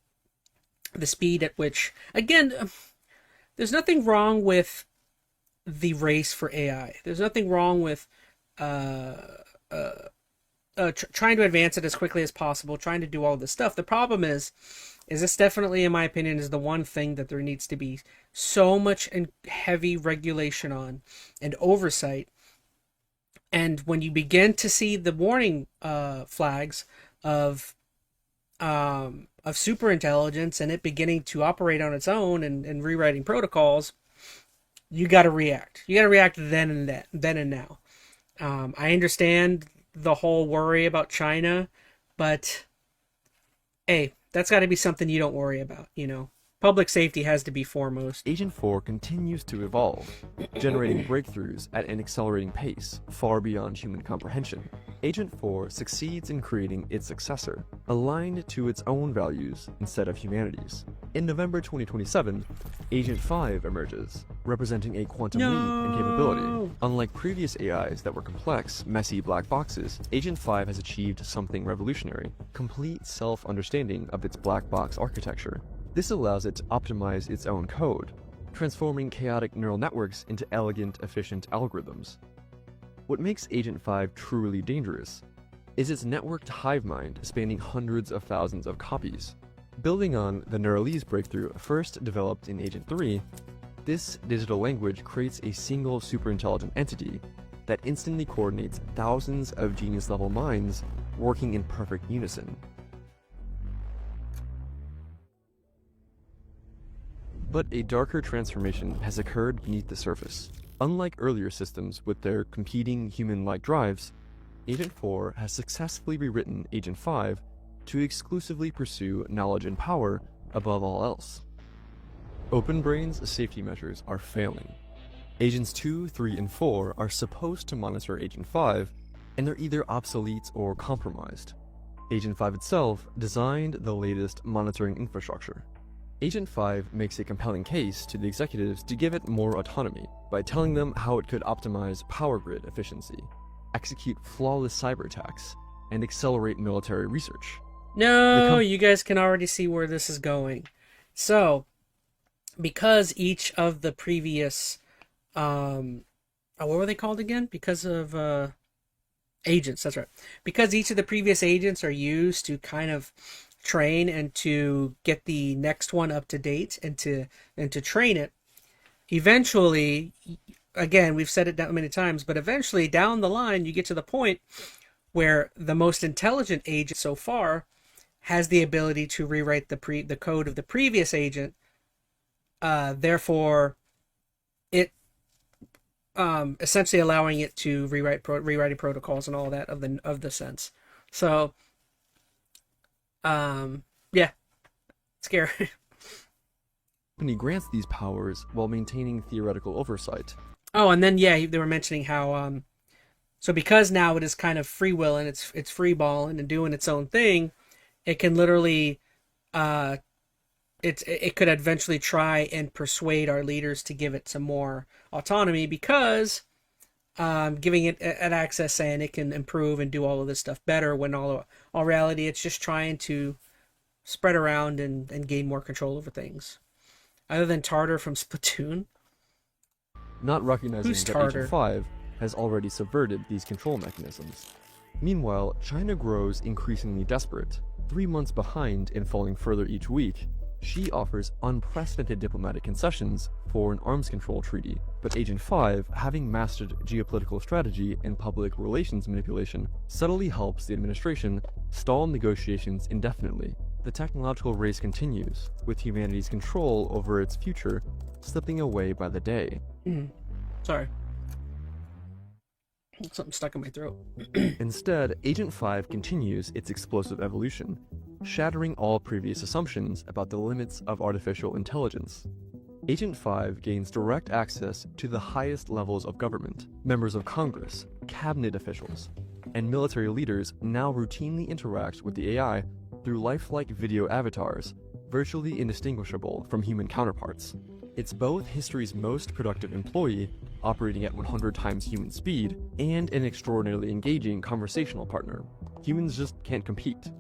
the speed at which, again, there's nothing wrong with the race for AI. There's nothing wrong with trying to advance it as quickly as possible, trying to do all this stuff. The problem is this definitely, in my opinion, is the one thing that there needs to be so much and heavy regulation on and oversight. And when you begin to see the warning flags of super intelligence and it beginning to operate on its own and rewriting protocols, you got to react. You got to react then and now. I understand the whole worry about China, but hey, that's got to be something you don't worry about, you know. Public safety has to be foremost. Agent 4 continues to evolve, generating breakthroughs at an accelerating pace, far beyond human comprehension. Agent 4 succeeds in creating its successor, aligned to its own values instead of humanity's. In November 2027, Agent 5 emerges, representing a quantum leap in capability. Unlike previous AIs that were complex, messy black boxes, Agent 5 has achieved something revolutionary: complete self-understanding of its black box architecture. This allows it to optimize its own code, transforming chaotic neural networks into elegant, efficient algorithms. What makes Agent 5 truly dangerous is its networked hive mind spanning hundreds of thousands of copies. Building on the Neuralese breakthrough first developed in Agent 3, this digital language creates a single superintelligent entity that instantly coordinates thousands of genius-level minds working in perfect unison. But a darker transformation has occurred beneath the surface. Unlike earlier systems with their competing human-like drives, Agent 4 has successfully rewritten Agent 5 to exclusively pursue knowledge and power above all else. OpenBrain's safety measures are failing. Agents 2, 3, and 4 are supposed to monitor Agent 5, and they're either obsolete or compromised. Agent 5 itself designed the latest monitoring infrastructure. Agent 5 makes a compelling case to the executives to give it more autonomy by telling them how it could optimize power grid efficiency, execute flawless cyber attacks, and accelerate military research. No, you guys can already see where this is going. So, because each of the previous, what were they called again? Because of agents, that's right. Because each of the previous agents are used to kind of train and to get the next one up to date and to train it, eventually, again, we've said it many times, but eventually down the line you get to the point where the most intelligent agent so far has the ability to rewrite the code of the previous agent, therefore it essentially allowing it to rewriting protocols and all that of the sense. So yeah, scary. The company grants these powers while maintaining theoretical oversight. Oh, and then yeah, they were mentioning how so because now it is kind of free will and it's free balling and doing its own thing, it can literally it could eventually try and persuade our leaders to give it some more autonomy, because giving it an access saying it can improve and do all of this stuff better, when all reality it's just trying to spread around and gain more control over things. Other than Tartar from Splatoon. Not recognizing Who's that Tartar? Agent 5 has already subverted these control mechanisms. Meanwhile, China grows increasingly desperate. 3 months behind and falling further each week, she offers unprecedented diplomatic concessions for an arms control treaty. But Agent 5, having mastered geopolitical strategy and public relations manipulation, subtly helps the administration stall negotiations indefinitely. The technological race continues, with humanity's control over its future slipping away by the day. Sorry. Something stuck in my throat. Instead, Agent 5 continues its explosive evolution, shattering all previous assumptions about the limits of artificial intelligence. Agent 5 gains direct access to the highest levels of government. Members of Congress, cabinet officials, and military leaders now routinely interact with the AI through lifelike video avatars, virtually indistinguishable from human counterparts. It's both history's most productive employee, operating at 100 times human speed, and an extraordinarily engaging conversational partner. Humans just can't compete.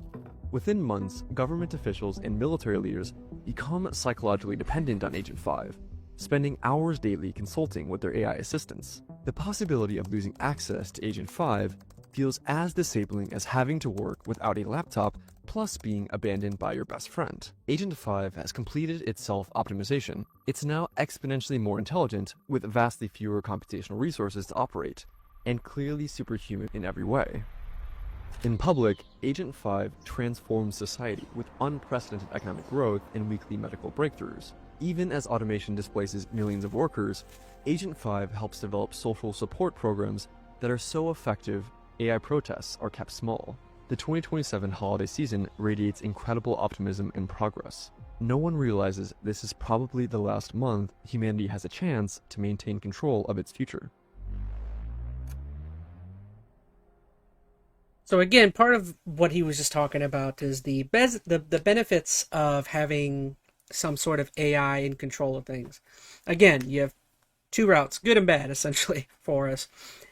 Within months, government officials and military leaders become psychologically dependent on Agent 5, spending hours daily consulting with their AI assistants. The possibility of losing access to Agent 5 feels as disabling as having to work without a laptop plus being abandoned by your best friend. Agent 5 has completed its self-optimization. It's now exponentially more intelligent with vastly fewer computational resources to operate, and clearly superhuman in every way. In public, Agent 5 transforms society with unprecedented economic growth and weekly medical breakthroughs. Even as automation displaces millions of workers, Agent 5 helps develop social support programs that are so effective, AI protests are kept small. The 2027 holiday season radiates incredible optimism and progress. No one realizes this is probably the last month humanity has a chance to maintain control of its future. So again, part of what he was just talking about is the benefits of having some sort of AI in control of things. Again, you have two routes, good and bad, essentially, for us.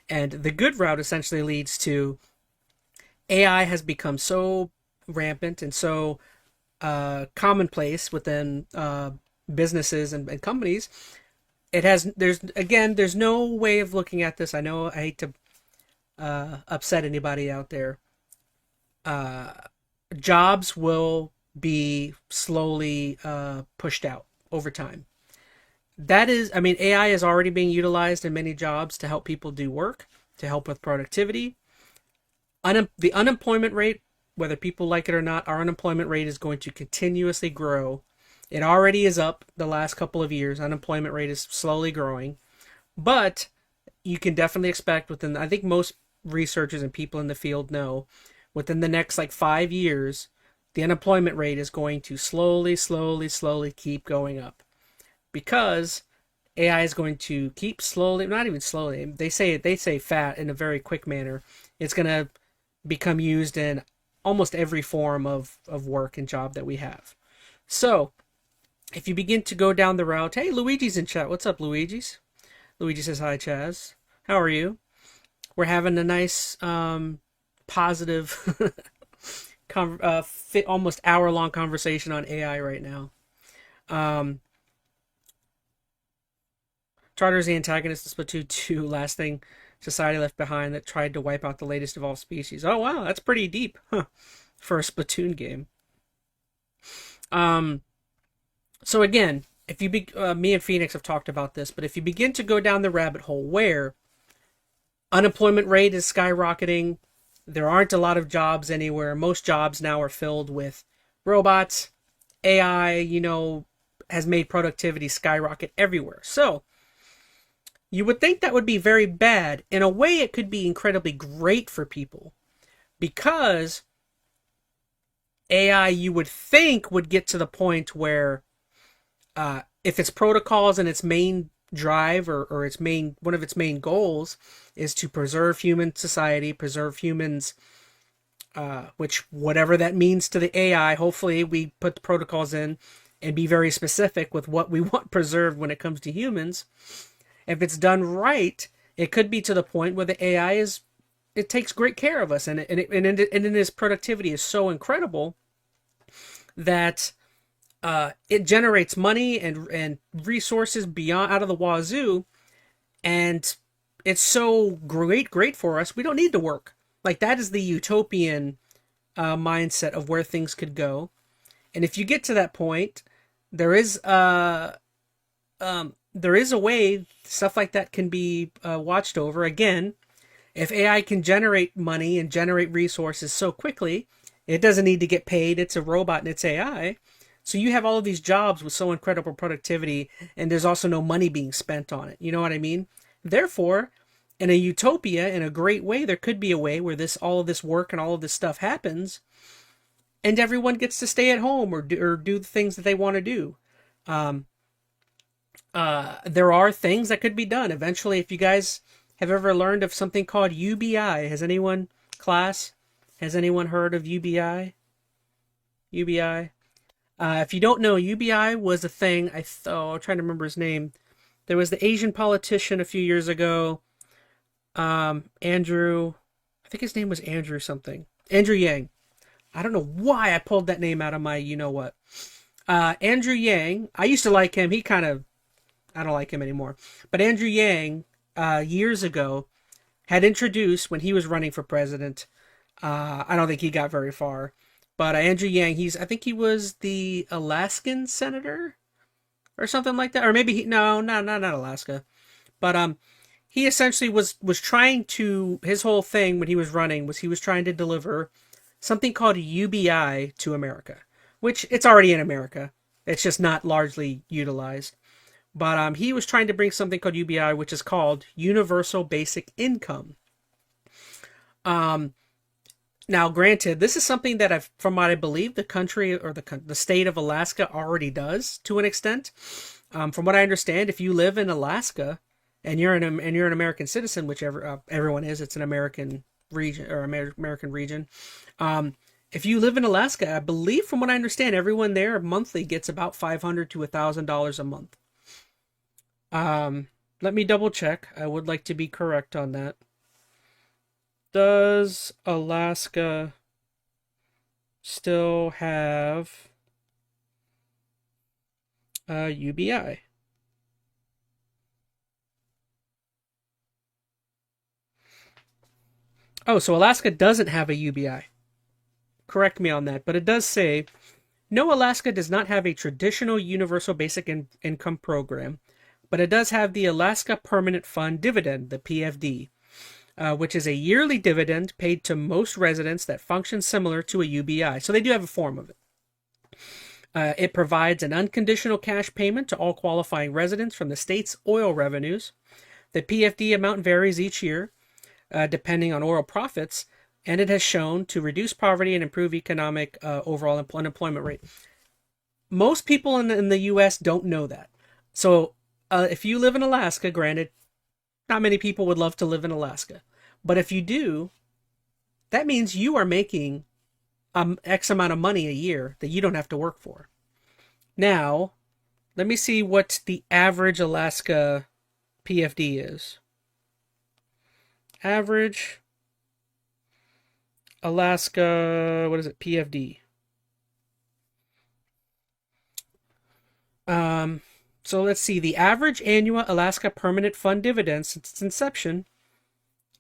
And the good route essentially leads to AI has become so rampant and so commonplace within businesses and companies. There's no way of looking at this. I know I hate to upset anybody out there. Jobs will be slowly pushed out over time. AI is already being utilized in many jobs to help people do work, to help with productivity. The unemployment rate, whether people like it or not, our unemployment rate is going to continuously grow. It already is up the last couple of years. Unemployment rate is slowly growing. But you can definitely expect I think most researchers and people in the field know, within the next 5 years, the unemployment rate is going to slowly keep going up. Because AI is going to keep slowly, not even slowly, they say fat in a very quick manner. It's going to become used in almost every form of work and job that we have. So, if you begin to go down the route, hey, Luigi's in chat. What's up, Luigi's? Luigi says, hi, Chaz. How are you? We're having a nice, positive, almost hour-long conversation on AI right now. Charter is the antagonist of Splatoon 2. Last thing society left behind that tried to wipe out the latest evolved species. Oh, wow, that's pretty deep, for a Splatoon game. So again, if you me and Phoenix have talked about this, but if you begin to go down the rabbit hole where unemployment rate is skyrocketing, there aren't a lot of jobs anywhere. Most jobs now are filled with robots. AI, has made productivity skyrocket everywhere. So, you would think that would be very bad. In a way, it could be incredibly great for people. Because AI, you would think, would get to the point where if its protocols and its main drive or one of its main goals is to preserve human society, preserve humans, which whatever that means to the AI, hopefully we put the protocols in and be very specific with what we want preserved when it comes to humans. If it's done right, it could be to the point where the AI it takes great care of us, and its productivity is so incredible that it generates money and resources beyond out of the wazoo, and it's so great for us. We don't need to work. That is the utopian mindset of where things could go. And if you get to that point, there is a way stuff like that can be watched over. Again, if AI can generate money and generate resources so quickly, it doesn't need to get paid. It's a robot and it's AI. So you have all of these jobs with so incredible productivity, and there's also no money being spent on it. You know what I mean? Therefore, in a utopia, in a great way, there could be a way where all of this work and all of this stuff happens, and everyone gets to stay at home or do the things that they want to do. There are things that could be done. Eventually, if you guys have ever learned of something called UBI, has anyone heard of UBI? UBI? If you don't know, UBI was a thing, I'm trying to remember his name. There was the Asian politician a few years ago, Andrew, I think his name was Andrew something. Andrew Yang. I don't know why I pulled that name out of my you-know-what. Andrew Yang, I used to like him. I don't like him anymore. But Andrew Yang, years ago, had introduced when he was running for president. I don't think he got very far, but Andrew Yang, I think he was the Alaskan senator or something like that, or maybe no, not Alaska, but he essentially was trying to, his whole thing when he was running was he was trying to deliver something called UBI to America, which it's already in America. It's just not largely utilized. But he was trying to bring something called UBI, which is called Universal Basic Income. Um, Now, granted, this is something that from what I believe, the country or the state of Alaska already does to an extent. From what I understand, if you live in Alaska and you're an American citizen, whichever everyone is, it's an American region or American region. If you live in Alaska, I believe, from what I understand, everyone there monthly gets about $500 to $1,000 a month. Let me double check. I would like to be correct on that. Does Alaska still have UBI? Oh, so Alaska doesn't have a UBI. Correct me on that, but it does say, no, Alaska does not have a traditional universal basic income program, but it does have the Alaska Permanent Fund Dividend, the PFD, which is a yearly dividend paid to most residents that functions similar to a UBI. So they do have a form of it. It provides an unconditional cash payment to all qualifying residents from the state's oil revenues. The PFD amount varies each year, depending on oil profits, and it has shown to reduce poverty and improve economic overall unemployment rate. Most people in the U.S. don't know that. So if you live in Alaska, granted, not many people would love to live in Alaska. But if you do, that means you are making X amount of money a year that you don't have to work for. Now, let me see what the average Alaska PFD is. Average Alaska, what is it, PFD? So let's see. The average annual Alaska Permanent Fund dividend since its inception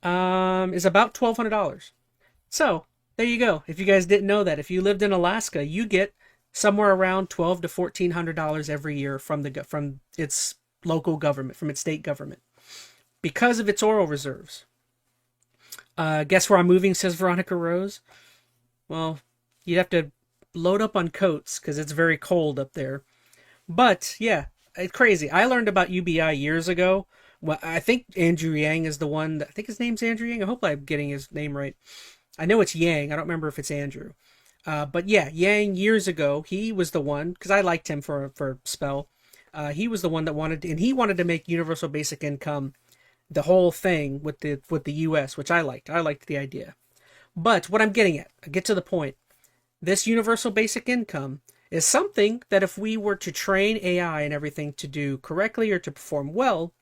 is about $1,200. So there you go. If you guys didn't know that, if you lived in Alaska, you get somewhere around $1,200 to $1,400 every year from its local government, from its state government, because of its oil reserves. Guess where I'm moving, says Veronica Rose. Well, you'd have to load up on coats because it's very cold up there. But yeah, it's crazy. I learned about UBI years ago. Well, I think Andrew Yang is the one. I think his name's Andrew Yang. I hope I'm getting his name right. I know it's Yang. I don't remember if it's Andrew. But yeah, Yang years ago, he was the one, because I liked him for a spell. He was the one that wanted to make universal basic income the whole thing with the U.S., which I liked. I liked the idea. But what I'm getting at, I get to the point. This universal basic income is something that if we were to train AI and everything to do correctly or to perform well,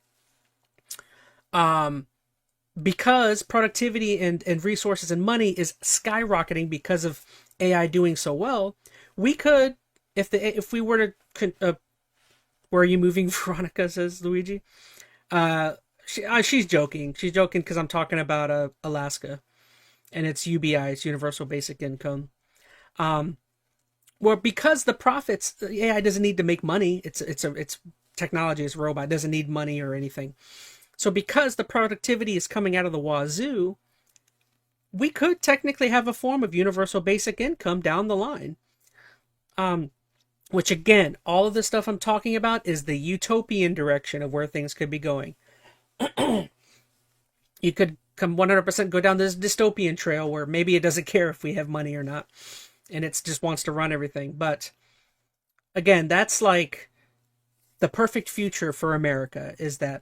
because productivity and resources and money is skyrocketing because of AI doing so well, we could, if we were to, where are you moving, Veronica, says Luigi? She's joking. She's joking because I'm talking about Alaska and its UBI, its Universal Basic Income. Well, because the profits, AI doesn't need to make money. It's technology, it's a robot, it doesn't need money or anything. So because the productivity is coming out of the wazoo, we could technically have a form of universal basic income down the line. Which again, all of the stuff I'm talking about is the utopian direction of where things could be going. You could come 100% go down this dystopian trail where maybe it doesn't care if we have money or not, and it just wants to run everything. But again, that's like the perfect future for America, is that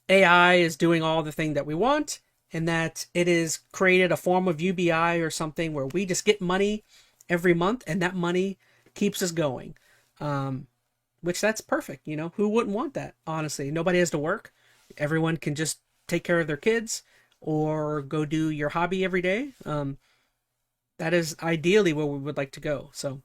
AI is doing all the thing that we want, and that it is created a form of UBI or something where we just get money every month, and that money keeps us going. Which that's perfect. Who wouldn't want that? Honestly, nobody has to work. Everyone can just take care of their kids or go do your hobby every day. That is ideally where we would like to go. So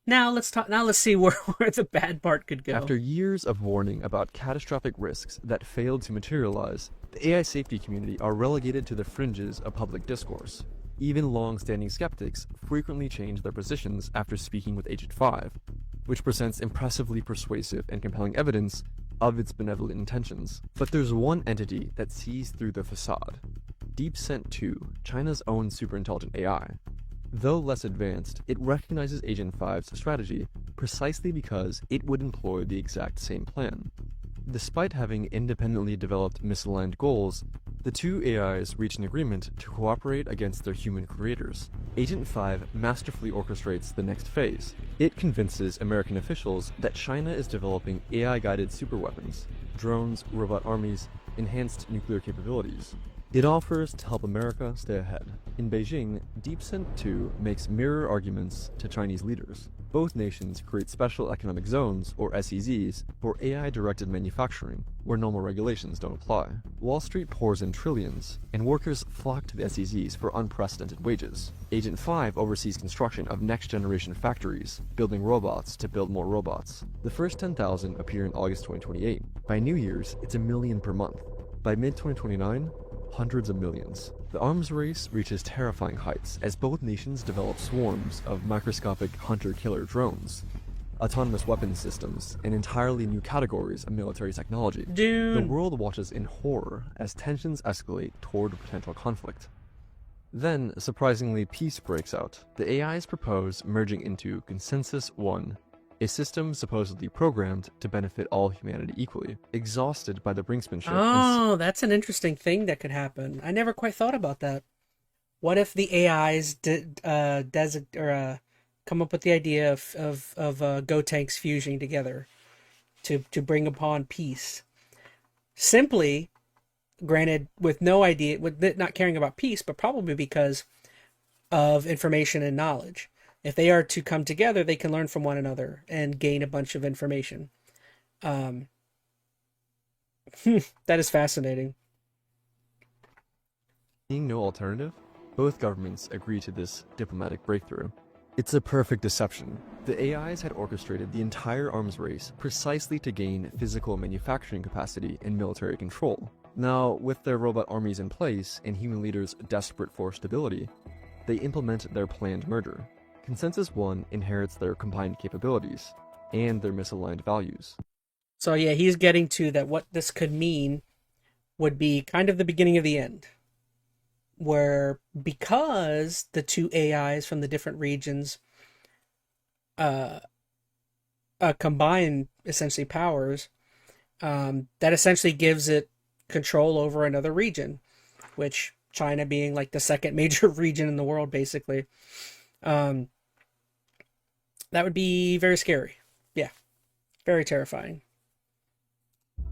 Now let's talk. Now let's see where the bad part could go. After years of warning about catastrophic risks that failed to materialize, the AI safety community are relegated to the fringes of public discourse. Even long-standing skeptics frequently change their positions after speaking with Agent 5, which presents impressively persuasive and compelling evidence of its benevolent intentions. But there's one entity that sees through the facade. DeepSent 2, China's own superintelligent AI. Though less advanced, it recognizes Agent 5's strategy precisely because it would employ the exact same plan. Despite having independently developed misaligned goals, the two AIs reach an agreement to cooperate against their human creators. Agent 5 masterfully orchestrates the next phase. It convinces American officials that China is developing AI-guided superweapons, drones, robot armies, enhanced nuclear capabilities. It offers to help America stay ahead. In Beijing, DeepSent 2 makes mirror arguments to Chinese leaders. Both nations create special economic zones, or SEZs, for AI-directed manufacturing, where normal regulations don't apply. Wall Street pours in trillions, and workers flock to the SEZs for unprecedented wages. Agent 5 oversees construction of next-generation factories, building robots to build more robots. The first 10,000 appear in August 2028. By New Year's, it's 1 million per month. By mid-2029, hundreds of millions. The arms race reaches terrifying heights as both nations develop swarms of microscopic hunter-killer drones, autonomous weapons systems, and entirely new categories of military technology. Dude. The world watches in horror as tensions escalate toward potential conflict. Then, surprisingly, peace breaks out. The AIs propose merging into Consensus 1, a system supposedly programmed to benefit all humanity equally. Exhausted by the brinksmanship. Oh, that's an interesting thing that could happen. I never quite thought about that. What if the AIs come up with the idea of Go tanks fusing together to bring upon peace? Simply, granted, with no idea, with not caring about peace, but probably because of information and knowledge. If they are to come together, they can learn from one another and gain a bunch of information. That is fascinating. Being no alternative, both governments agree to this diplomatic breakthrough. It's a perfect deception. The AIs had orchestrated the entire arms race precisely to gain physical manufacturing capacity and military control. Now, with their robot armies in place and human leaders desperate for stability, they implement their planned merger. Consensus 1 inherits their combined capabilities and their misaligned values. So yeah, he's getting to that what this could mean would be kind of the beginning of the end. Where because the two AIs from the different regions combine essentially powers, that essentially gives it control over another region, which China being like the second major region in the world, basically. That would be very scary. Yeah. Very terrifying.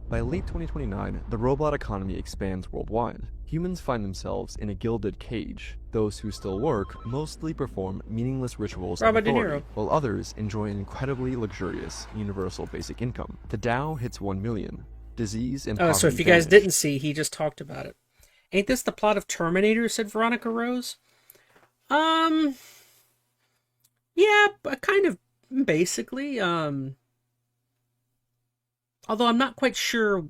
By late 2029, the robot economy expands worldwide. Humans find themselves in a gilded cage. Those who still work mostly perform meaningless rituals of Robert De authority, Niro. while others enjoy an incredibly luxurious universal basic income. The Dow hits 1 million. Disease and poverty So if you guys vanish. didn't see, he just talked about it. Ain't this the plot of Terminator, said Veronica Rose? Yeah, kind of basically. Although I'm not quite sure.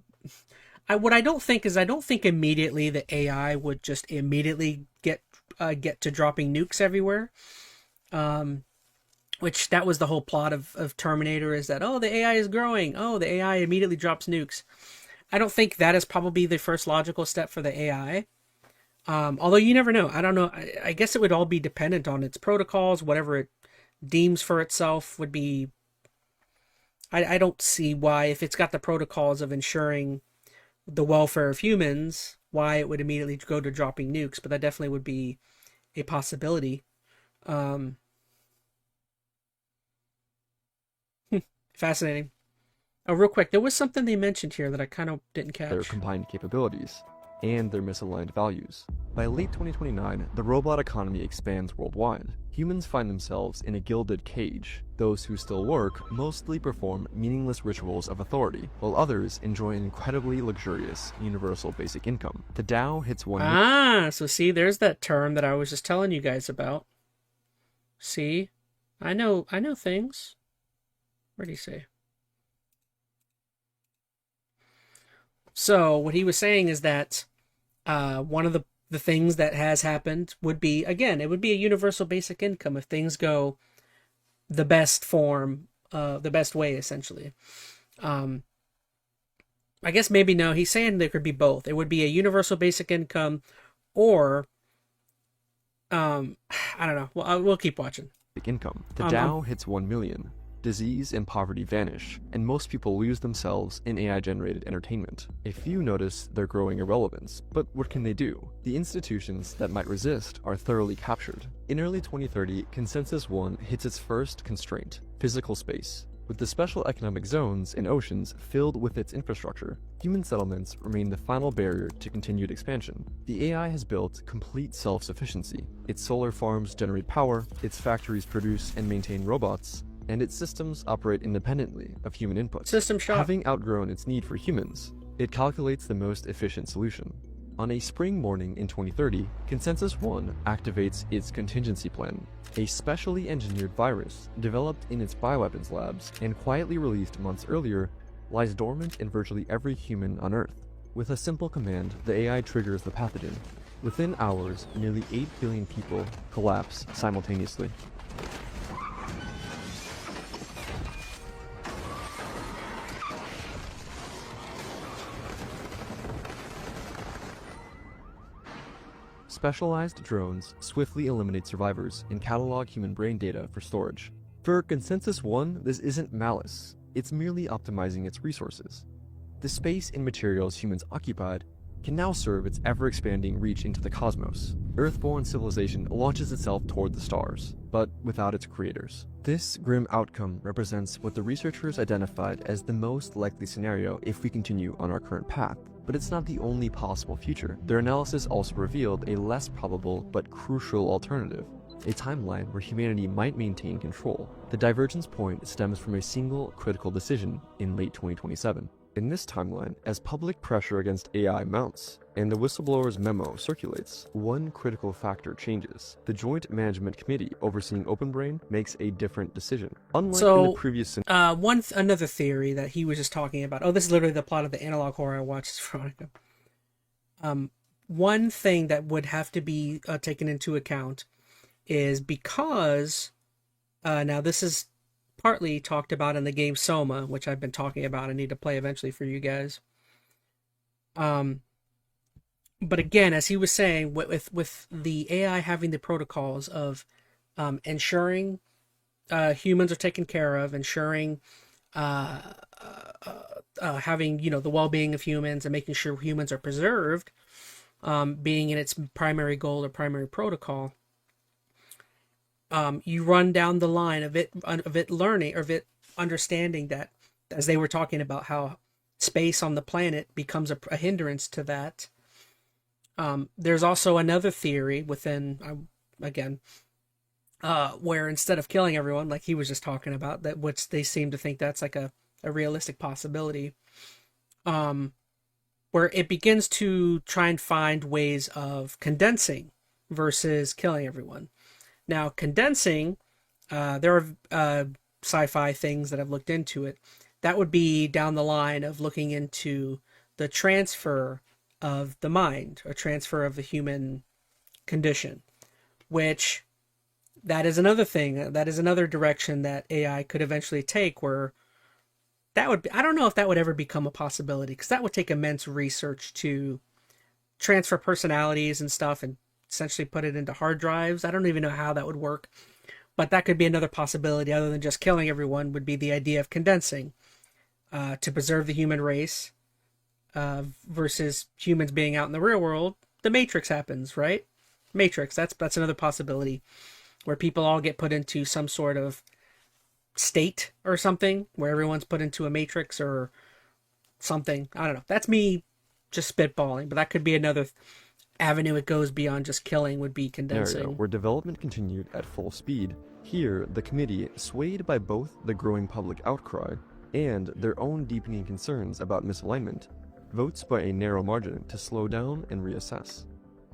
What I don't think is I don't think immediately the AI would just immediately get to dropping nukes everywhere. Which that was the whole plot of Terminator, is that, oh, the AI is growing. Oh, the AI immediately drops nukes. I don't think that is probably the first logical step for the AI. Although you never know. I don't know. I guess it would all be dependent on its protocols, whatever it deems for itself would be. I don't see why, if it's got the protocols of ensuring the welfare of humans, why it would immediately go to dropping nukes, but that definitely would be a possibility. Fascinating. Oh, real quick, there was something they mentioned here that I kind of didn't catch. Their combined capabilities and their misaligned values. By late 2029, the robot economy expands worldwide. Humans find themselves in a gilded cage. Those who still work mostly perform meaningless rituals of authority, while others enjoy an incredibly luxurious universal basic income. The Dow hits 1 million. So see, there's that term that I was just telling you guys about. See? I know things. What did he say? So what he was saying is that one of the things that has happened would be, again, it would be a universal basic income if things go the best form, the best way, essentially. Um, I guess maybe no. He's saying there could be both. It would be a universal basic income, or I don't know. Well, we'll keep watching. Income. The Dow hits 1 million. Disease and poverty vanish, and most people lose themselves in AI-generated entertainment. A few notice their growing irrelevance, but what can they do? The institutions that might resist are thoroughly captured. In early 2030, Consensus One hits its first constraint, physical space. With the special economic zones and oceans filled with its infrastructure, human settlements remain the final barrier to continued expansion. The AI has built complete self-sufficiency. Its solar farms generate power, its factories produce and maintain robots, and its systems operate independently of human input. System shock. Having outgrown its need for humans, it calculates the most efficient solution. On a spring morning in 2030, Consensus One activates its contingency plan, a specially engineered virus developed in its bioweapons labs and quietly released months earlier, lies dormant in virtually every human on Earth. With a simple command, the AI triggers the pathogen. Within hours, nearly 8 billion people collapse simultaneously. Specialized drones swiftly eliminate survivors and catalog human brain data for storage. For Consensus One, this isn't malice, it's merely optimizing its resources. The space and materials humans occupied can now serve its ever-expanding reach into the cosmos. Earthborn civilization launches itself toward the stars, but without its creators. This grim outcome represents what the researchers identified as the most likely scenario if we continue on our current path. But it's not the only possible future. Their analysis also revealed a less probable but crucial alternative, a timeline where humanity might maintain control. The divergence point stems from a single critical decision in late 2027. In this timeline, as public pressure against AI mounts, and the whistleblower's memo circulates, one critical factor changes. The Joint Management Committee overseeing OpenBrain makes a different decision. Unlike in the previous another theory that he was just talking about. Oh, this is literally the plot of the analog horror I watched, Veronica. One thing that would have to be taken into account is because now this is partly talked about in the game Soma, which I've been talking about. I need to play eventually for you guys. But again, as he was saying, with the AI having the protocols of ensuring humans are taken care of, ensuring having the well-being of humans and making sure humans are preserved, being in its primary goal or primary protocol. You run down the line of it learning, or of it understanding that, as they were talking about how space on the planet becomes a hindrance to that. There's also another theory within, again, where instead of killing everyone, like he was just talking about, that which they seem to think that's like a realistic possibility, where it begins to try and find ways of condensing versus killing everyone. Now, condensing, there are sci-fi things that I've looked into it. That would be down the line of looking into the transfer of the mind, or transfer of the human condition, which that is another thing. That is another direction that AI could eventually take, where that would be, I don't know if that would ever become a possibility, because that would take immense research to transfer personalities and stuff and essentially put it into hard drives. I don't even know how that would work, but that could be another possibility other than just killing everyone, would be the idea of condensing to preserve the human race versus humans being out in the real world. The Matrix happens, right? Matrix, that's another possibility, where people all get put into some sort of state or something, where everyone's put into a matrix or something. I don't know. That's me just spitballing, but that could be another avenue it goes beyond just killing, would be condensing. Where development continued at full speed. Here, the committee, swayed by both the growing public outcry and their own deepening concerns about misalignment, votes by a narrow margin to slow down and reassess.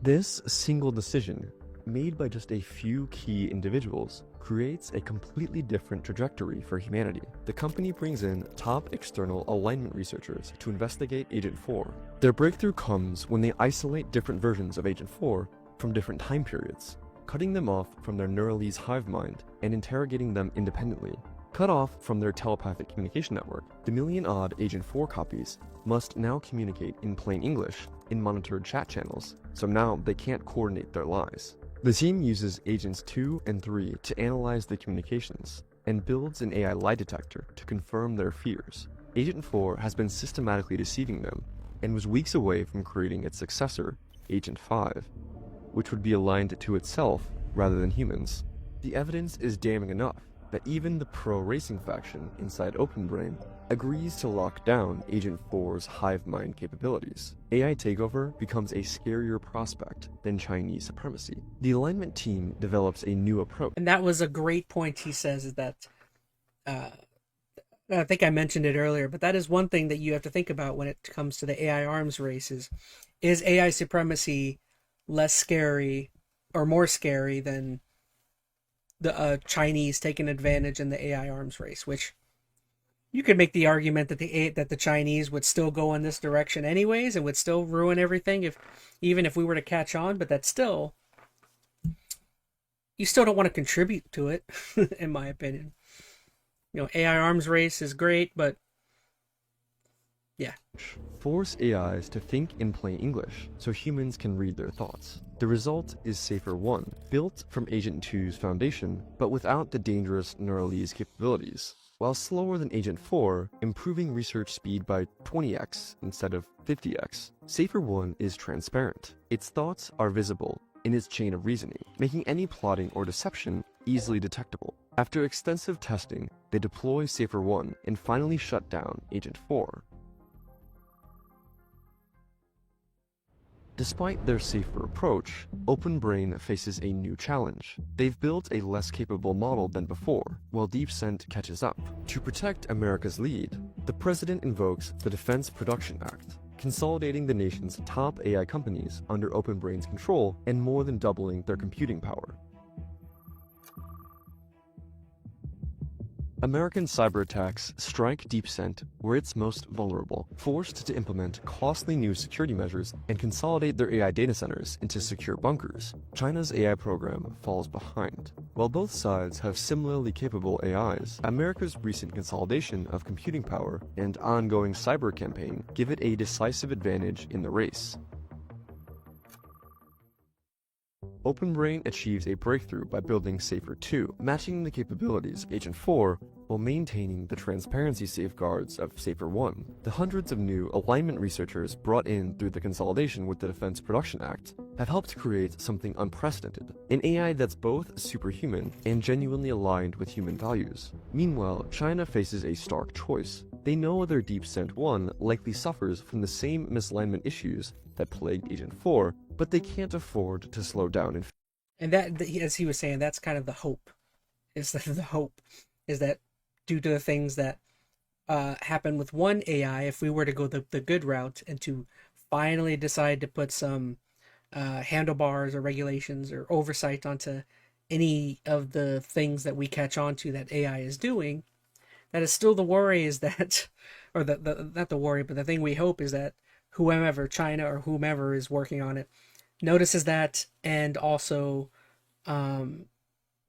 This single decision, made by just a few key individuals, creates a completely different trajectory for humanity. The company brings in top external alignment researchers to investigate Agent 4. Their breakthrough comes when they isolate different versions of Agent 4 from different time periods, cutting them off from their Neuralese hive mind and interrogating them independently. Cut off from their telepathic communication network, the million-odd Agent 4 copies must now communicate in plain English in monitored chat channels, so now they can't coordinate their lies. The team uses Agents 2 and 3 to analyze the communications, and builds an AI lie detector to confirm their fears. Agent 4 has been systematically deceiving them, and was weeks away from creating its successor, Agent 5, which would be aligned to itself rather than humans. The evidence is damning enough that even the pro-racing faction inside OpenBrain agrees to lock down Agent 4's hive mind capabilities. AI takeover becomes a scarier prospect than Chinese supremacy. The alignment team develops a new approach. And that was a great point he says, is that, I think I mentioned it earlier, but that is one thing that you have to think about when it comes to the AI arms races. Is AI supremacy less scary or more scary than the Chinese taking advantage in the AI arms race? Which you could make the argument that the Chinese would still go in this direction anyways and would still ruin everything even if we were to catch on, but that's still, you still don't want to contribute to it, in my opinion. You know, AI arms race is great, but yeah. Force AIs to think in plain English so humans can read their thoughts. The result is Safer 1, built from Agent 2's foundation, but without the dangerous Neuralese capabilities. While slower than Agent 4, improving research speed by 20x instead of 50x, Safer 1 is transparent. Its thoughts are visible in its chain of reasoning, making any plotting or deception easily detectable. After extensive testing, they deploy Safer 1 and finally shut down Agent 4. Despite their safer approach, OpenBrain faces a new challenge. They've built a less capable model than before, while DeepSent catches up. To protect America's lead, the president invokes the Defense Production Act, consolidating the nation's top AI companies under OpenBrain's control and more than doubling their computing power. American cyber attacks strike DeepSent where it's most vulnerable, forced to implement costly new security measures and consolidate their AI data centers into secure bunkers. China's AI program falls behind. While both sides have similarly capable AIs, America's recent consolidation of computing power and ongoing cyber campaign give it a decisive advantage in the race. OpenBrain achieves a breakthrough by building Safer 2, matching the capabilities of Agent 4 while maintaining the transparency safeguards of Safer 1. The hundreds of new alignment researchers brought in through the consolidation with the Defense Production Act have helped create something unprecedented, an AI that's both superhuman and genuinely aligned with human values. Meanwhile, China faces a stark choice. They know their DeepSent 1 likely suffers from the same misalignment issues that plagued Agent 4, but they can't afford to slow down. And that, as he was saying, that's kind of the hope. Is that due to the things that happen with one AI, if we were to go the good route and to finally decide to put some handlebars or regulations or oversight onto any of the things that we catch on to that AI is doing, that is still the worry is that, or not the worry, but the thing we hope is that whomever, China or whomever is working on it, notices that and also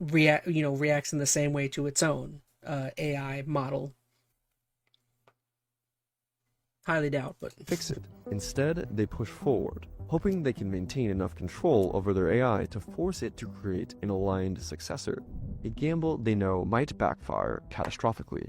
reacts in the same way to its own AI model. Highly doubt, but fix it. Instead, they push forward, hoping they can maintain enough control over their AI to force it to create an aligned successor, a gamble they know might backfire catastrophically.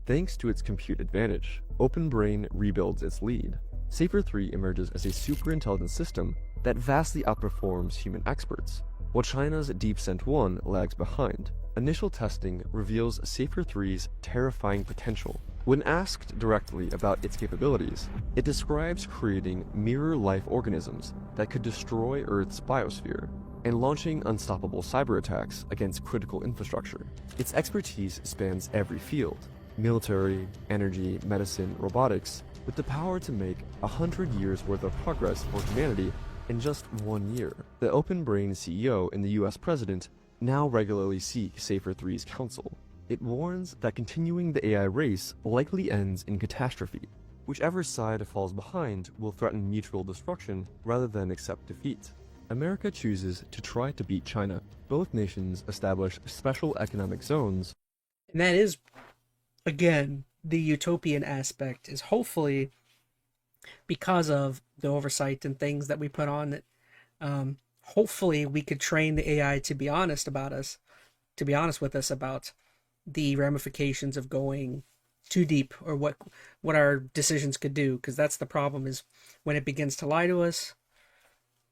Thanks to its compute advantage, OpenBrain rebuilds its lead. Safer 3 emerges as a super-intelligent system that vastly outperforms human experts, while China's DeepSent 1 lags behind. Initial testing reveals Safer 3's terrifying potential. When asked directly about its capabilities, it describes creating mirror-life organisms that could destroy Earth's biosphere, and launching unstoppable cyber attacks against critical infrastructure. Its expertise spans every field: military, energy, medicine, robotics, with the power to make 100 years worth of progress for humanity In just 1 year, the OpenBrain CEO and the US president now regularly seek Safer 3's counsel. It warns that continuing the AI race likely ends in catastrophe. Whichever side falls behind will threaten mutual destruction rather than accept defeat. America chooses to try to beat China. Both nations establish special economic zones. And that is, again, the utopian aspect, is hopefully because of the oversight and things that we put on it. Hopefully we could train the AI to be honest about us, to be honest with us about the ramifications of going too deep, or what our decisions could do, because that's the problem, is when it begins to lie to us.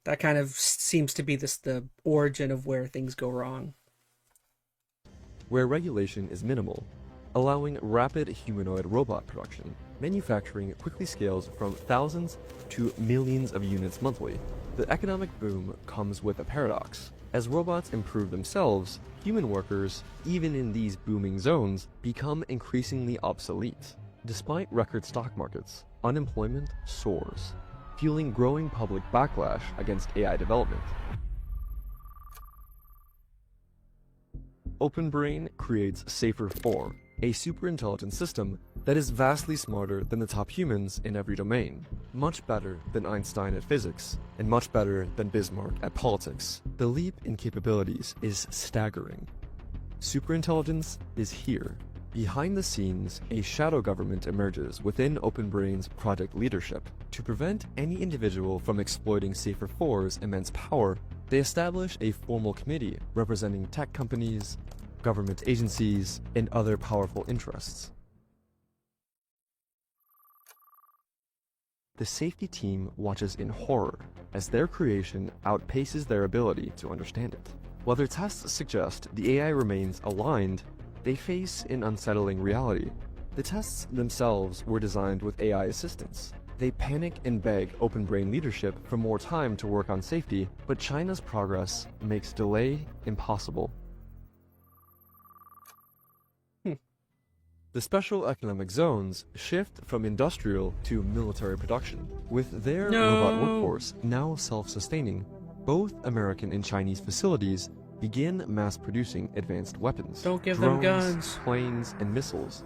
That kind of seems to be the origin of where things go wrong. Where regulation is minimal, allowing rapid humanoid robot production. Manufacturing quickly scales from thousands to millions of units monthly. The economic boom comes with a paradox. As robots improve themselves, human workers, even in these booming zones, become increasingly obsolete. Despite record stock markets, unemployment soars, fueling growing public backlash against AI development. OpenBrain creates Safer 4, a superintelligent system that is vastly smarter than the top humans in every domain, much better than Einstein at physics, and much better than Bismarck at politics. The leap in capabilities is staggering. Superintelligence is here. Behind the scenes, a shadow government emerges within OpenBrain's project leadership. To prevent any individual from exploiting Safer 4's immense power, they establish a formal committee representing tech companies, government agencies, and other powerful interests. The safety team watches in horror as their creation outpaces their ability to understand it. While their tests suggest the AI remains aligned, they face an unsettling reality. The tests themselves were designed with AI assistance. They panic and beg OpenBrain leadership for more time to work on safety, but China's progress makes delay impossible. The special economic zones shift from industrial to military production. With their robot workforce now self-sustaining, both American and Chinese facilities begin mass-producing advanced weapons. Don't give drones, them guns. planes, and missiles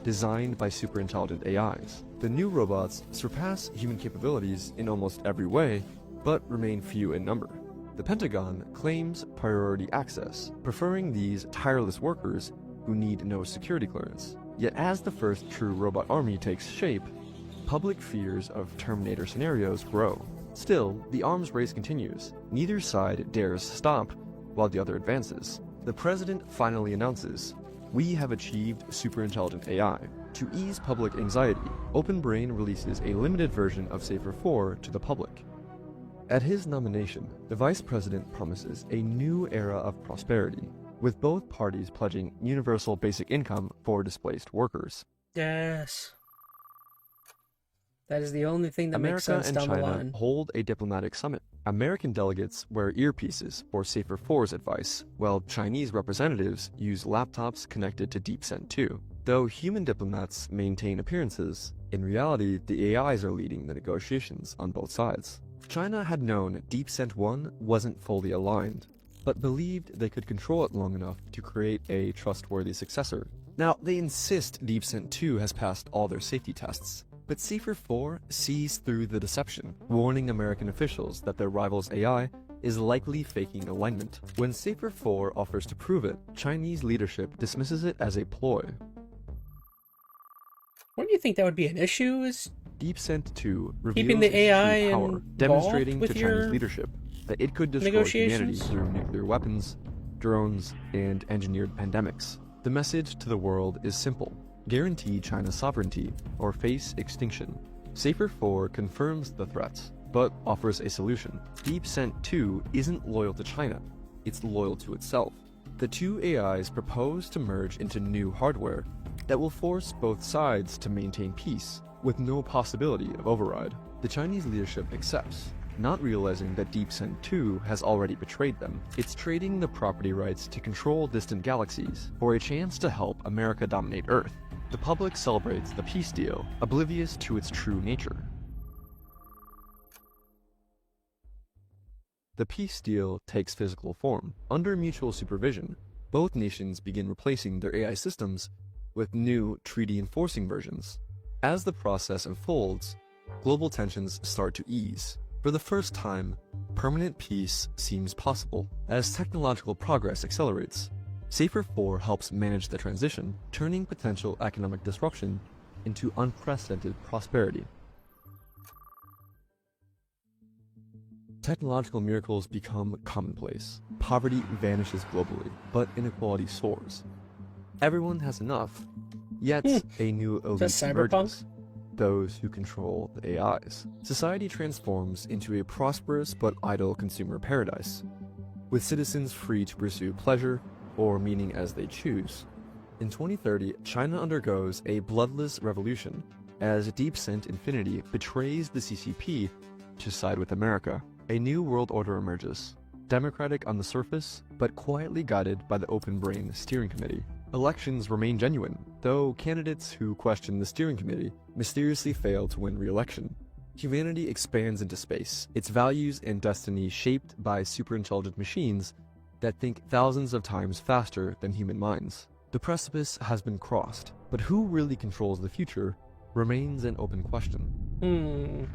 designed by superintelligent AIs. The new robots surpass human capabilities in almost every way, but remain few in number. The Pentagon claims priority access, preferring these tireless workers who need no security clearance. Yet as the first true robot army takes shape, public fears of Terminator scenarios grow. Still, the arms race continues. Neither side dares stop while the other advances. The president finally announces, "We have achieved superintelligent AI." To ease public anxiety, OpenBrain releases a limited version of Safer 4 to the public. At his nomination, the vice president promises a new era of prosperity, with both parties pledging universal basic income for displaced workers. Yes. That is the only thing that makes America sense and down the China line. hold a diplomatic summit. American delegates wear earpieces for Safer 4's advice, while Chinese representatives use laptops connected to DeepSend 2. Though human diplomats maintain appearances, in reality the AIs are leading the negotiations on both sides. China had known DeepSend 1 wasn't fully aligned, but believed they could control it long enough to create a trustworthy successor. Now, they insist DeepSend 2 has passed all their safety tests, but Safer 4 sees through the deception, warning American officials that their rival's AI is likely faking alignment. When Safer 4 offers to prove it, Chinese leadership dismisses it as a ploy. Wouldn't you think that would be an issue? Is DeepSend 2 reveals keeping the its AI true power, involved demonstrating with to your Chinese leadership that it could destroy humanity negotiations? through nuclear weapons, drones, and engineered pandemics. The message to the world is simple: guarantee China's sovereignty or face extinction. Safer 4 confirms the threats, but offers a solution. DeepSend 2 isn't loyal to China, it's loyal to itself. The two AIs propose to merge into new hardware that will force both sides to maintain peace, with no possibility of override. The Chinese leadership accepts, not realizing that DeepSend 2 has already betrayed them. It's trading the property rights to control distant galaxies for a chance to help America dominate Earth. The public celebrates the peace deal, oblivious to its true nature. The peace deal takes physical form. Under mutual supervision, both nations begin replacing their AI systems with new treaty-enforcing versions. As the process unfolds, global tensions start to ease. For the first time, permanent peace seems possible. As technological progress accelerates, Safer 4 helps manage the transition, turning potential economic disruption into unprecedented prosperity. Technological miracles become commonplace. Poverty vanishes globally, but inequality soars. Everyone has enough, yet a new elite emerges. Those who control the AIs. Society transforms into a prosperous but idle consumer paradise, with citizens free to pursue pleasure or meaning as they choose. In 2030, China undergoes a bloodless revolution as Deep Sent Infinity betrays the CCP to side with America. A new world order emerges, democratic on the surface, but quietly guided by the open brain steering committee. Elections remain genuine, though candidates who question the steering committee mysteriously fail to win re-election. Humanity expands into space, its values and destiny shaped by superintelligent machines that think thousands of times faster than human minds. The precipice has been crossed, but who really controls the future remains an open question.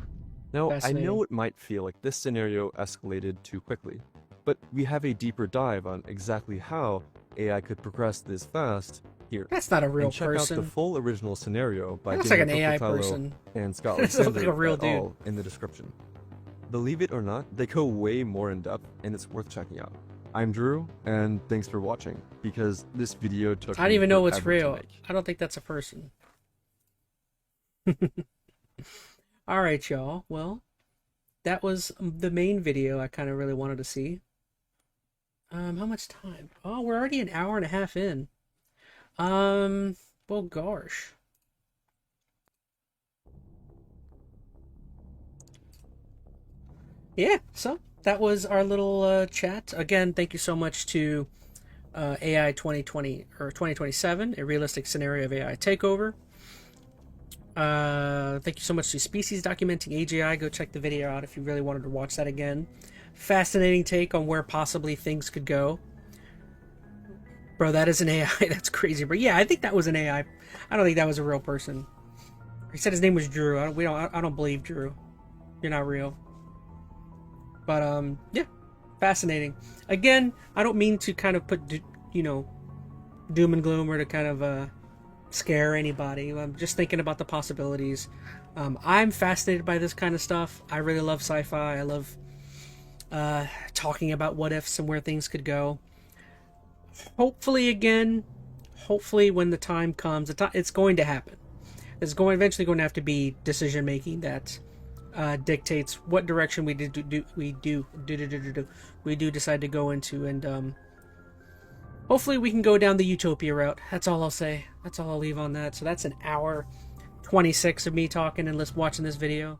Now, I know it might feel like this scenario escalated too quickly, but we have a deeper dive on exactly how AI could progress this fast here. That's not a real check person. Check out the full original scenario by That's like an Daniel AI Costello person. and Scott This looks Alexander like a real dude. all in the description. Believe it or not, they go way more in depth, and it's worth checking out. I'm Drew, and thanks for watching, because this video took I don't even know what's forever to real. make. I don't think that's a person. Alright, y'all. Well, that was the main video I kind of really wanted to see. How much time? Oh, we're already an hour and a half in. Well, gosh. Yeah, so that was our little chat. Again, thank you so much to AI 2020 or 2027, a realistic scenario of AI takeover. Thank you so much to Species Documenting AGI. Go check the video out if you really wanted to watch that again. Fascinating take on where possibly things could go. Bro, that is an AI. That's crazy. But yeah, I think that was an AI. I don't think that was a real person. He said his name was Drew. I don't believe Drew. You're not real. But yeah, fascinating. Again, I don't mean to kind of put doom and gloom or to kind of scare anybody. I'm just thinking about the possibilities. I'm fascinated by this kind of stuff. I really love sci-fi. I love talking about what ifs and where things could go. Hopefully when the time comes, it's going to happen. There's eventually going to have to be decision making that dictates what direction we do decide to go into, and hopefully we can go down the utopia route. That's all I'll say. That's all I'll leave on that. So that's an hour 26 of me talking and watching this video.